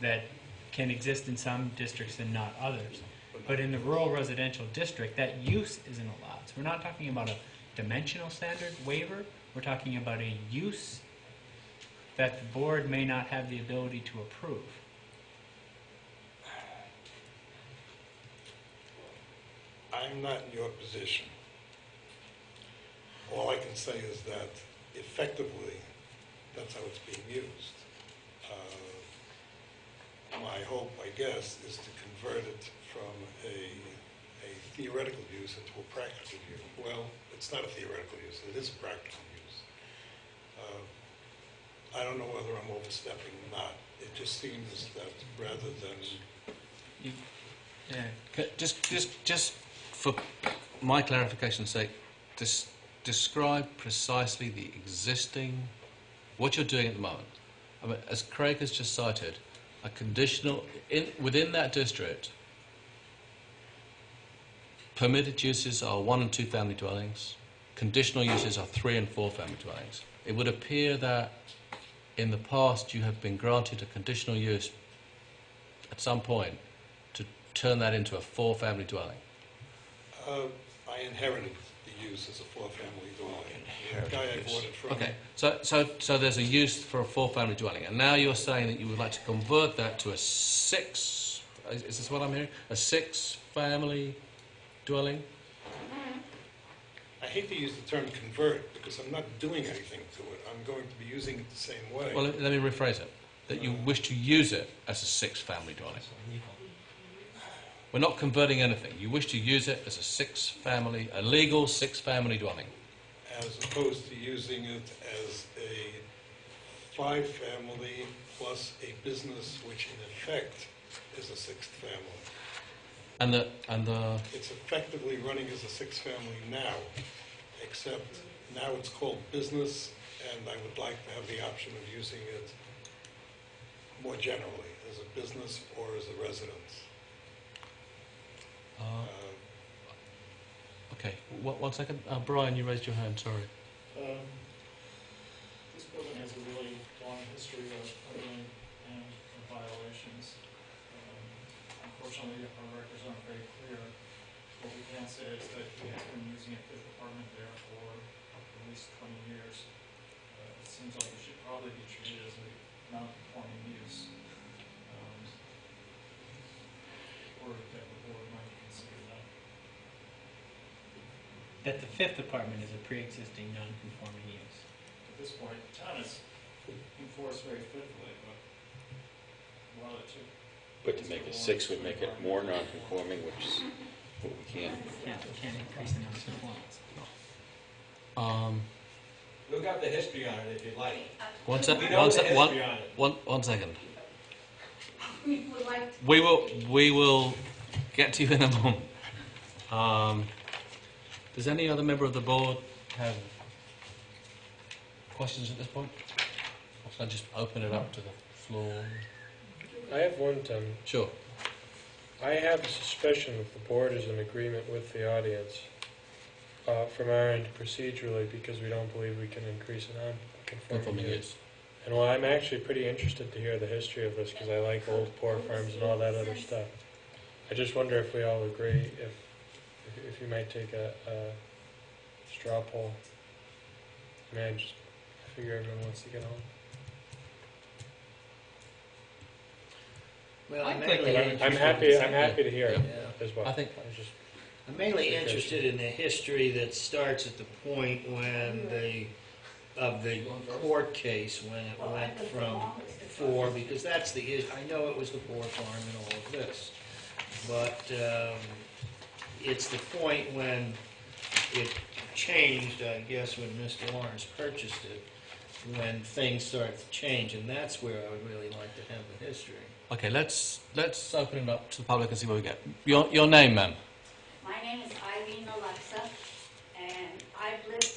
that can exist in some districts and not others. But in the rural residential district, that use isn't allowed. So we're not talking about a dimensional standard waiver. We're talking about a use that the board may not have the ability to approve. I'm not in your position. All I can say is that effectively, that's how it's being used. My hope, I guess, is to convert it from a theoretical use into a practical use. Well, it's not a theoretical use, it is a practical use. I don't know whether I'm overstepping or not. It just seems that rather than... Just for my clarification's sake, describe precisely the existing, what you're doing at the moment. I mean, as Craig has just cited, a conditional, within that district, permitted uses are 1 and 2 family dwellings, conditional uses are 3 and 4 family dwellings. It would appear that in the past you have been granted a conditional use at some point to turn that into a 4 family dwelling. I inherited the use as a 4-family dwelling. The guy I bought it from. Okay, so there's a use for a 4-family dwelling, and now you're saying that you would like to convert that to a 6. Is this what I'm hearing? A 6-family dwelling? I hate to use the term convert because I'm not doing anything to it. I'm going to be using it the same way. Well, let me rephrase it. That you wish to use it as a 6-family dwelling. We're not converting anything. You wish to use it as a legal 6-family dwelling. As opposed to using it as a 5-family plus a business, which in effect is a 6th family. And the It's effectively running as a 6-family now, except now it's called business, and I would like to have the option of using it more generally as a business or as a residence. Okay, one second. Brian, you raised your hand, sorry. This building has a really long history of coding and of violations. Unfortunately, our records aren't very clear. What we can say is that we have been using a 5th apartment there for at least 20 years. It seems like it should probably be treated as a non-conforming use. Or that the board might consider that. That the 5th apartment is a pre-existing non-conforming use. At this point, the town is enforced very faithfully, but while it took... But to make it 6 would make it more non-conforming, which is what we can't. Can't increase the non-conformance. Look up the history on it if you'd like. One second. We will get to you in a moment. Does any other member of the board have questions at this point? Or should I just open it up to the floor? I have one, Tim. Sure. I have a suspicion that the board is in agreement with the audience from our end procedurally because we don't believe we can increase a non-conforming use. And well, I'm actually pretty interested to hear the history of this because I like old poor farms and all that other stuff. I just wonder if we all agree, if you might take a straw poll. I mean, I figure everyone wants to get home. Well, I'm happy to hear it as well. I'm mainly interested in the history that starts at the point when the of the court case when it went from 4, because that's the issue. I know it was the poor farm and all of this, but it's the point when it changed, I guess, when Mr. Lawrence purchased it, when things started to change, and that's where I would really like to have the history. Okay, let's open it up to the public and see what we get. Your name, ma'am? My name is Eileen Alexa, and I've lived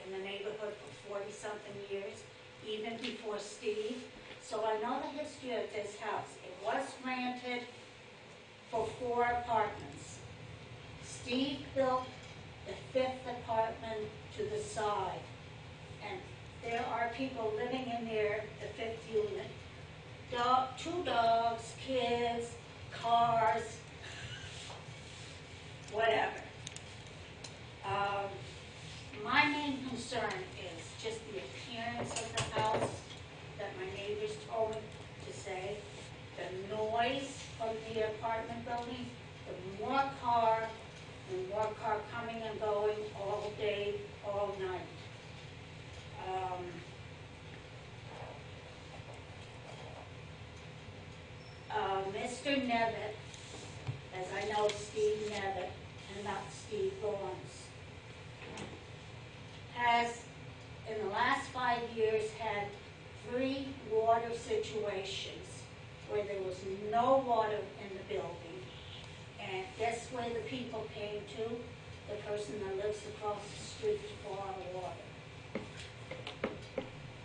in the neighborhood for 40-something years, even before Steve. So I know the history of this house. It was granted for 4 apartments. Steve built the 5th apartment to the side, and there are people living in there, the 5th unit. 2 dogs, kids, cars, whatever. My main concern is just the appearance of the house that my neighbors told me to say. The noise of the apartment building, the more car coming and going all day, all night. Mr. Nevitt, as I know Steve Nevitt and not Steve Lawrence, has in the last 5 years had 3 water situations where there was no water in the building. And guess where the people came to? The person that lives across the street for our water.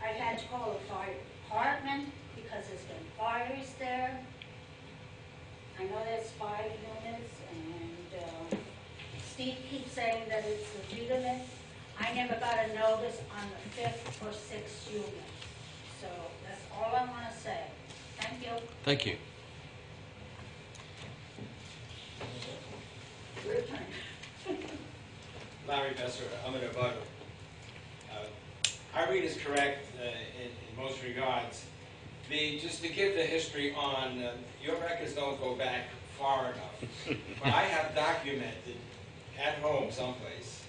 I had to call the fire department because there's been fires there. I know there's 5 units, and Steve keeps saying that it's legitimate. I never got a notice on the 5th or 6th unit. So that's all I want to say. Thank you. Thank you. Your turn. Larry Besser, I'm in a butter. Irene is correct in most regards. Just to give the history on, your records don't go back far enough. But I have documented at home someplace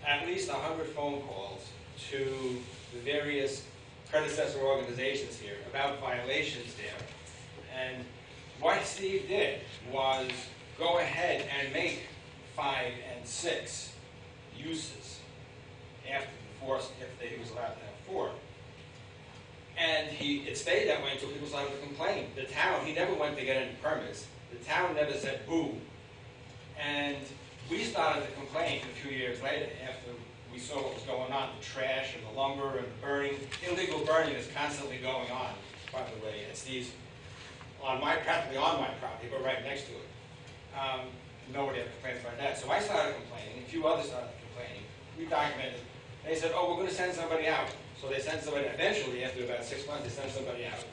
at least 100 phone calls to the various predecessor organizations here about violations there. And what Steve did was go ahead and make 5 and 6 uses after the 4, if he was allowed to have 4. And it stayed that way until people started to complain. The town, he never went to get any permits. The town never said boo. And we started to complain a few years later after we saw what was going on, the trash and the lumber and the burning. Illegal burning is constantly going on, by the way, at Steve's, practically on my property, but right next to it. Nobody ever complained about that. So I started complaining, a few others started complaining. We documented. They said, oh, we're going to send somebody out. So they sent somebody, eventually, after about 6 months, they sent somebody out.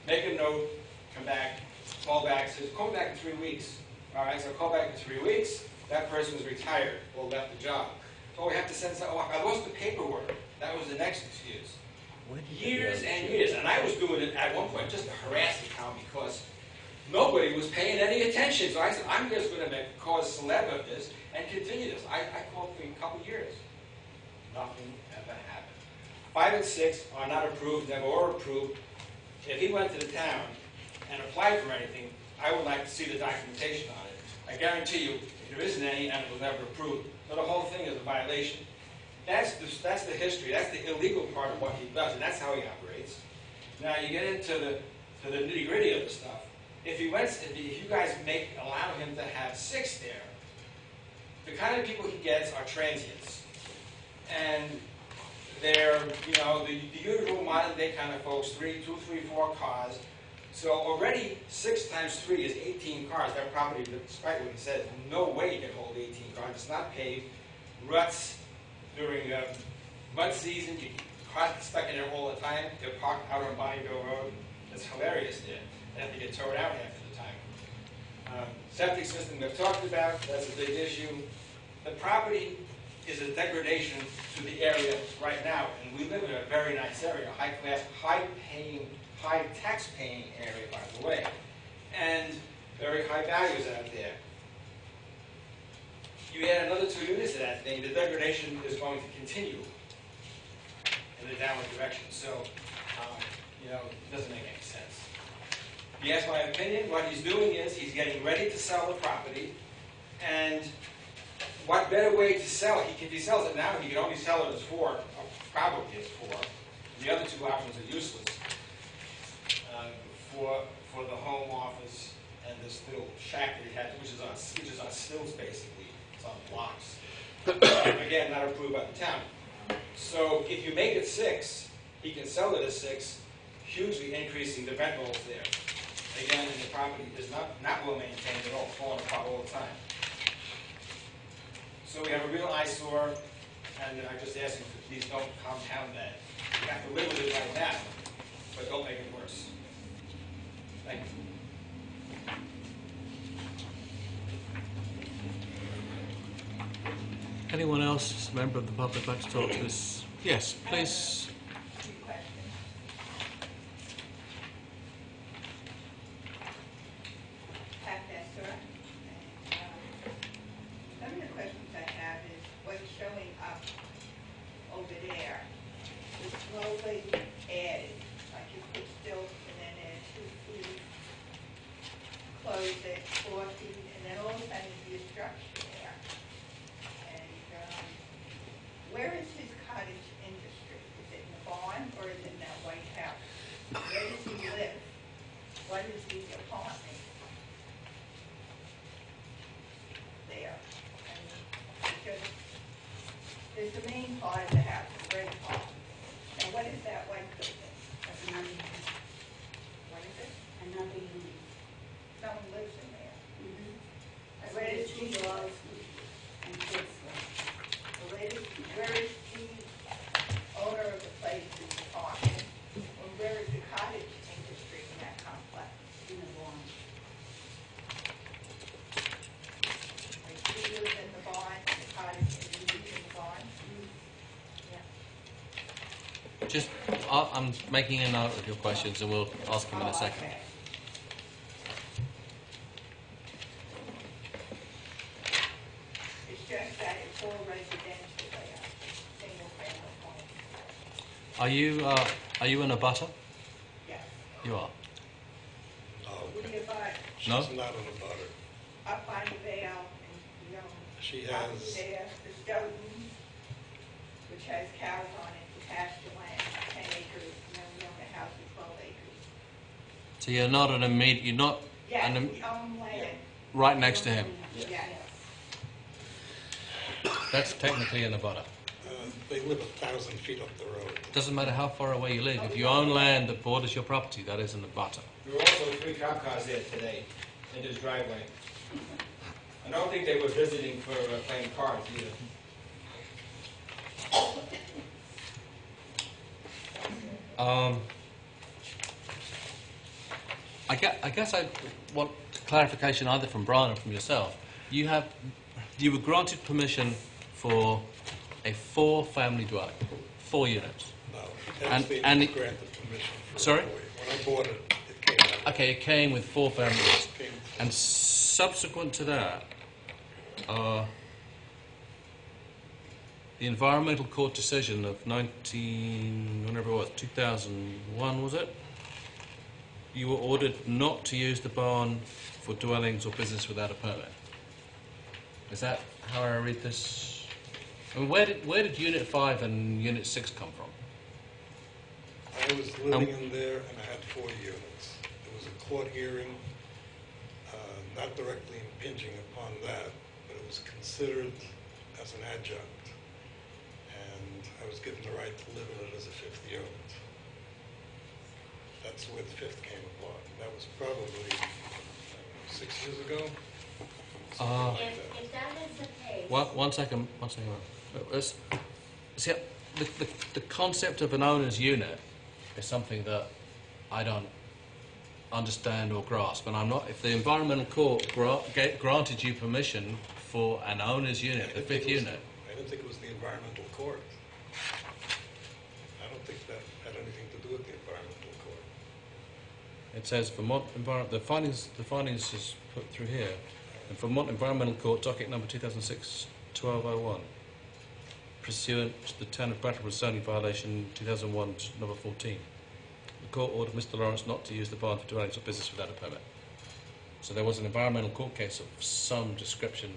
Make a note, come back, call back, says, call back in 3 weeks. All right, so call back in 3 weeks. That person was retired or left the job. So we have to send something. I lost the paperwork. That was the next excuse. Years and years. And I was doing it at one point just to harass the town because nobody was paying any attention. So I said, I'm just going to cause celeb of this and continue this. I called for a couple years. Nothing ever happened. 5 and 6 are not approved, never were approved. If he went to the town and applied for anything, I would like to see the documentation on it. I guarantee you, there isn't any, and it was never approved. So the whole thing is a violation. That's the history. That's the illegal part of what he does, and that's how he operates. Now you get into the nitty-gritty of the stuff. If you guys allow him to have 6 there, the kind of people he gets are transients, and they're the usual modern-day kind of folks, 2, 3, 4 cars. So already 6 times 3 is 18 cars. That property, despite what he says, no way you can hold 18 cars. It's not paved. Ruts during mud season, cars get stuck in there all the time. They're parked out on Bonneville Road. It's hilarious there. They have to get towed out half of the time. Septic system we've talked about. That's a big issue. The property is a degradation to the area right now, and we live in a very nice area, high-class, high-paying, high tax-paying area, by the way, and very high values out there. You add another 2 units to that thing, the degradation is going to continue. in the downward direction. So, you know, it doesn't make any sense. If you ask my opinion, what he's doing is he's getting ready to sell the property, and what better way to sell it? If he sells it now, he can only sell it as 4, or probably as 4. The other 2 options are useless for the home office and this little shack that he has, which is on stilts basically. It's on blocks. Again, not approved by the town. So if you make it 6, he can sell it as 6, hugely increasing the rent rolls there. Again, and the property is not well maintained at all, falling apart all the time. So we have a real eyesore, and I'm just asking for please don't compound that. You have to live with it right now, but don't make it worse. Thank you. Anyone else, member of the public, like to talk to this? Yes, please. Some of the questions I have is what's showing up over there is slowly added, like you put stilts and then add 2 feet, close it 4 feet, and then all of a sudden there's a structure there. And where is his cottage industry? Is it in the barn or is it in that white house? Where does he live? What is the apartment there? Because there's the main part of the house, the great part. And what is that white building? That's another unit. What is it? Another unit. Someone lives in there. Mm-hmm. Where is the yards and kids live? Where is the owner of the place's apartment? And where is the cottage industry in that complex? In the barn. Like he lives in the barn, and the cottage industry in the barn? Yeah. Just, I'm making a note of your questions, and we'll ask them in a second. Okay. It's just that it's all residential there, single family home. Are you in a butter? Yes. You are. Would you buy No? She's not on the butter. up on the Vale and, She up has, there, the Stoughton, which has cows on it, the pasture land, 10 acres, and then we own a house with 12 acres. So you're not an immediate, you're not Yes, an we own land. right next to him. Yes. That's technically in a butter. they live 1,000 feet up the road. Doesn't matter how far away you live. If you own land that borders your property, that isn't a butter. There were also 3 cop cars there today in his driveway. I don't think they were visiting for playing cards either. I guess I want clarification either from Brian or from yourself. You were granted permission for a 4-family dwelling, 4 units. No, And- they and- granted permission for Sorry? When I bought it, it came out. Okay, it came with 4 families. Came- And subsequent to that, the environmental court decision of 2001 was it? You were ordered not to use the barn for dwellings or business without a permit. Is that how I read this? I mean, where did Unit 5 and Unit 6 come from? I was living in there and I had 4 units. There was a court hearing, not directly impinging upon that, but it was considered as an adjunct. And I was given the right to live in it as a 5th unit. That's where the 5th came apart. That was probably, I don't know, 6 years ago. Something like that. If that is the case. One second. See, the concept of an owner's unit is something that I don't understand or grasp, and I'm not. If the environmental court granted you permission for an owner's unit, the 5th unit. I didn't think it was the environmental court. I don't think that had anything to do with the environmental court. It says Vermont the findings is put through here, and Vermont Environmental Court, docket number 2006-1201. pursuant to the Town of Brattleboro zoning violation 2001 number 14. The court ordered Mr Lawrence not to use the barn for dwellings or business without a permit. So there was an environmental court case of some description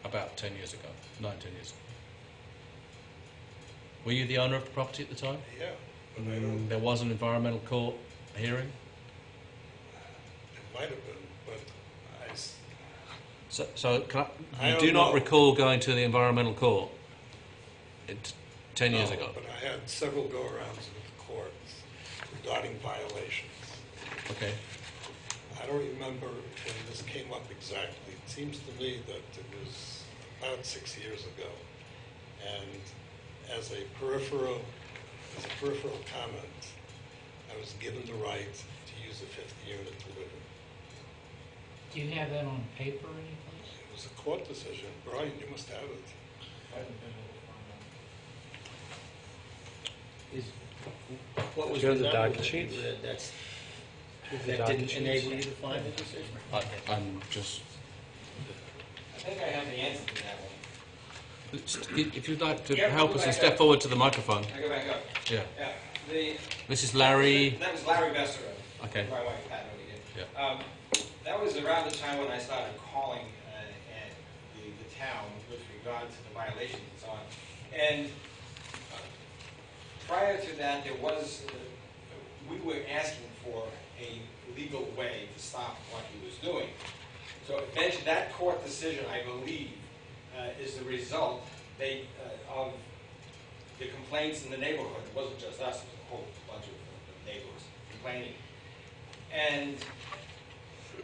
about 10 years ago, 9, 10 years ago. Were you the owner of the property at the time? Yeah, but I don't, There was an environmental court hearing? it might have been, but I, s- So I you don't do not know. recall going to the environmental court 10 years no, ago? but I had several go-arounds with the courts regarding violations. Okay. I don't remember when this came up exactly. It seems to me that it was about 6 years ago. And as a peripheral comment, I was given the right to use a fifth unit to live in. Do you have that on paper or anything? It was a court decision. Brian, you must have it. I haven't been able to find out. Is, what was Do you the have the number docket that you sheets? read Do you have the that docket didn't sheets? enable you to find the decision? I'm just... I think I have the answer to that one. If you'd like to Yeah, help go us and back step up. forward to the microphone. I go back up. Yeah. Yeah, the, This is Larry... that was Larry Besserow. Okay. My wife, Pat, over again. Yeah. That was around the time when I started calling at the town with regard to the violations and so on. And prior to that, there was, we were asking for a legal way to stop what he was doing. So eventually, that court decision, I believe, is the result of the complaints in the neighborhood. It wasn't just us, it was a whole bunch of neighbors complaining. And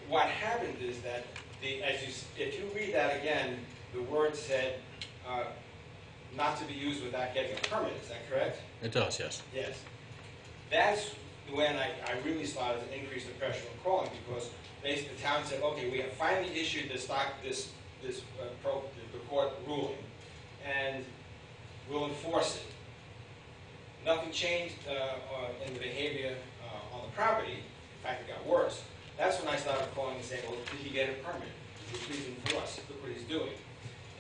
what happened is that, if you read that again, the word said not to be used without getting a permit. Is that correct? It does, yes. Yes. That's when I really started to increase the pressure on calling, because basically the town said, okay, we have finally issued the court ruling, and we'll enforce it. Nothing changed in the behavior on the property. In fact, it got worse. That's when I started calling and saying, well, did he get a permit? Did he please enforce? Look what he's doing.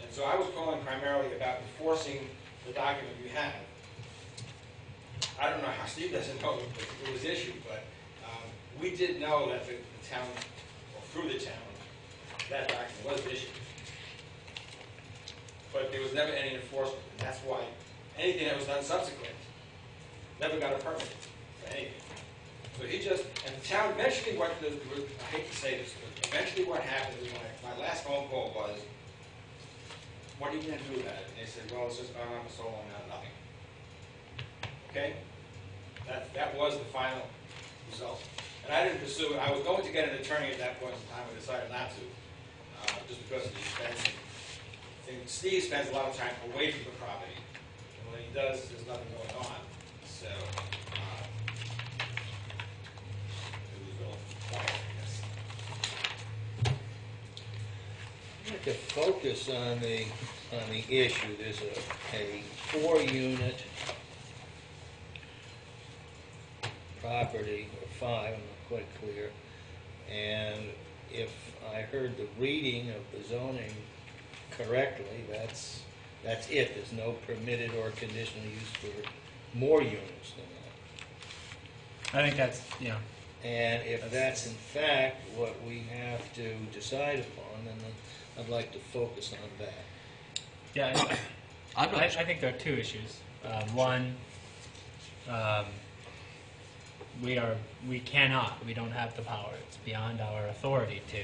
And so I was calling primarily about enforcing the document you have. I don't know how Steve doesn't know it was issued, but we did know that the town, or through the town, that document was issued. But there was never any enforcement, and that's why anything that was done subsequent never got a permit for anything. So he just, and the town, eventually I hate to say this, but eventually what happened is my last phone call was, what are you going to do about it? And they said, well, it's just gone on for so long now, nothing. Okay? That was the final result. And I didn't pursue it. I was going to get an attorney at that point in time. I decided not to, just because of the expense. And Steve spends a lot of time away from the property. And when he does, there's nothing going on. So, it was real quiet, I guess. I'd like to focus on the issue. There's a 4-unit property, or 5, I'm not quite clear. And if I heard the reading of the zoning correctly, that's it. There's no permitted or conditional use for more units than that. I think that's, yeah. And if that's in fact what we have to decide upon, then I'd like to focus on that. Yeah, I think there are two issues. One, we don't have the power. It's beyond our authority to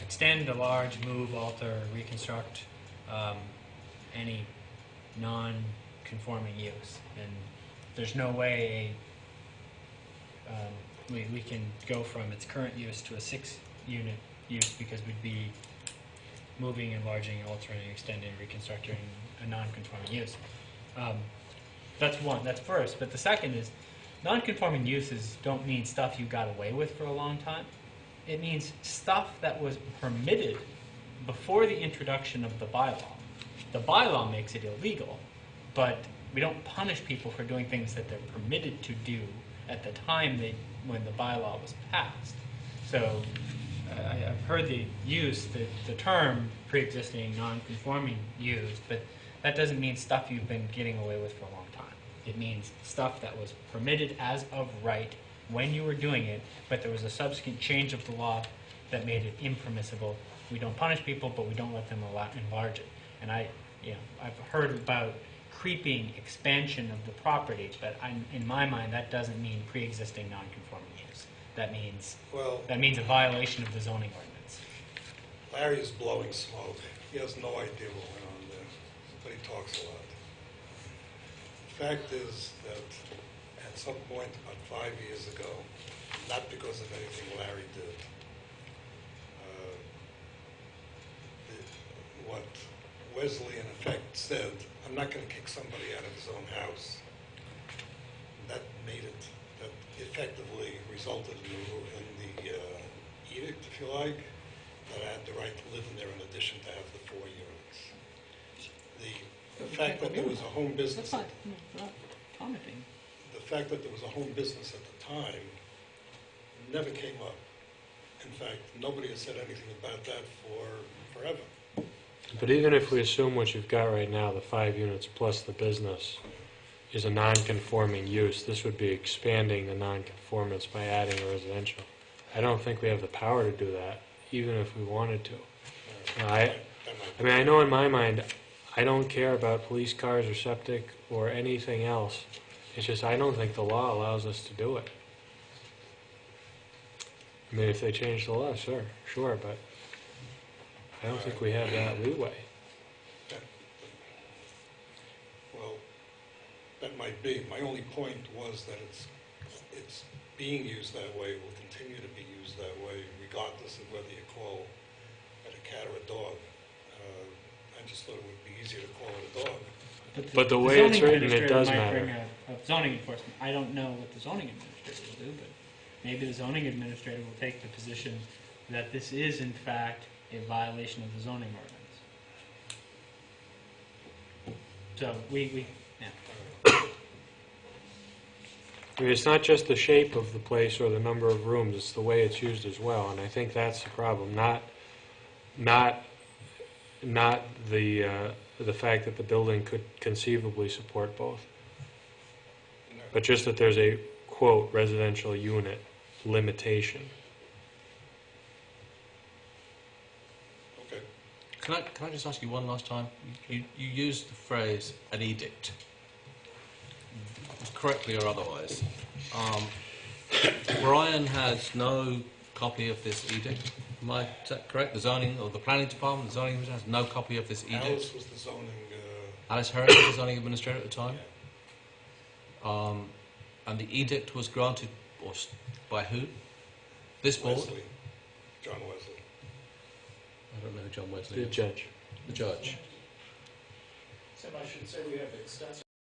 extend a large, move, alter, reconstruct any non-conforming use. And there's no way we can go from its current use to a 6-unit use, because we'd be moving, enlarging, altering, extending, reconstructing a non-conforming use. That's one. That's first. But the second is, non-conforming uses don't mean stuff you got away with for a long time. It means stuff that was permitted before the introduction of the bylaw. The bylaw makes it illegal, but we don't punish people for doing things that they're permitted to do at the time when the bylaw was passed. So I've heard the term pre-existing non-conforming used, but that doesn't mean stuff you've been getting away with for a long time. It means stuff that was permitted as of right when you were doing it, but there was a subsequent change of the law that made it impermissible. We don't punish people, but we don't let them enlarge it. And I've heard about creeping expansion of the property, but in my mind, that doesn't mean pre-existing non-conforming use. That means a violation of the zoning ordinance. Larry is blowing smoke. He has no idea what went on there, but he talks a lot. The fact is that at some point about 5 years ago, not because of anything Larry did, what Wesley in effect said, I'm not going to kick somebody out of his own house. That made it, that effectively resulted in the edict, if you like, that I had the right to live in there in addition to have the 4 units. The fact that there was a home business, not commenting. the fact that there was a home business at the time never came up. In fact, nobody has said anything about that for forever. But even if we assume what you've got right now, the 5 units plus the business, is a non-conforming use, this would be expanding the non-conformance by adding a residential. I don't think we have the power to do that, even if we wanted to. I mean, I know in my mind, I don't care about police cars or septic or anything else. It's just I don't think the law allows us to do it. I mean, if they change the law, sure, but I don't think we have that leeway. Well, that might be. My only point was that it's being used that way, will continue to be used that way, regardless of whether you call it a cat or a dog. I just thought it would be easier to call it a dog. But the way it's written, it does matter. Bring a zoning enforcement. I don't know what the zoning administrator will do, but maybe the zoning administrator will take the position that this is, in fact, a violation of the zoning ordinance. So yeah. I mean, it's not just the shape of the place or the number of rooms, it's the way it's used as well, and I think that's the problem, not the fact that the building could conceivably support both, but just that there's a, quote, residential unit limitation. Okay. Can I just ask you one last time? You used the phrase an edict, correctly or otherwise. Brian has no copy of this edict. Is that correct? The zoning or the planning department, the zoning administrator has no copy of this edict. Alice was the zoning. Alice Herrick was the zoning administrator at the time. And the edict was granted by who? This board? Wesley. John Wesley. I don't know who John Wesley The is. judge. The judge. Sam, I should say we have extensive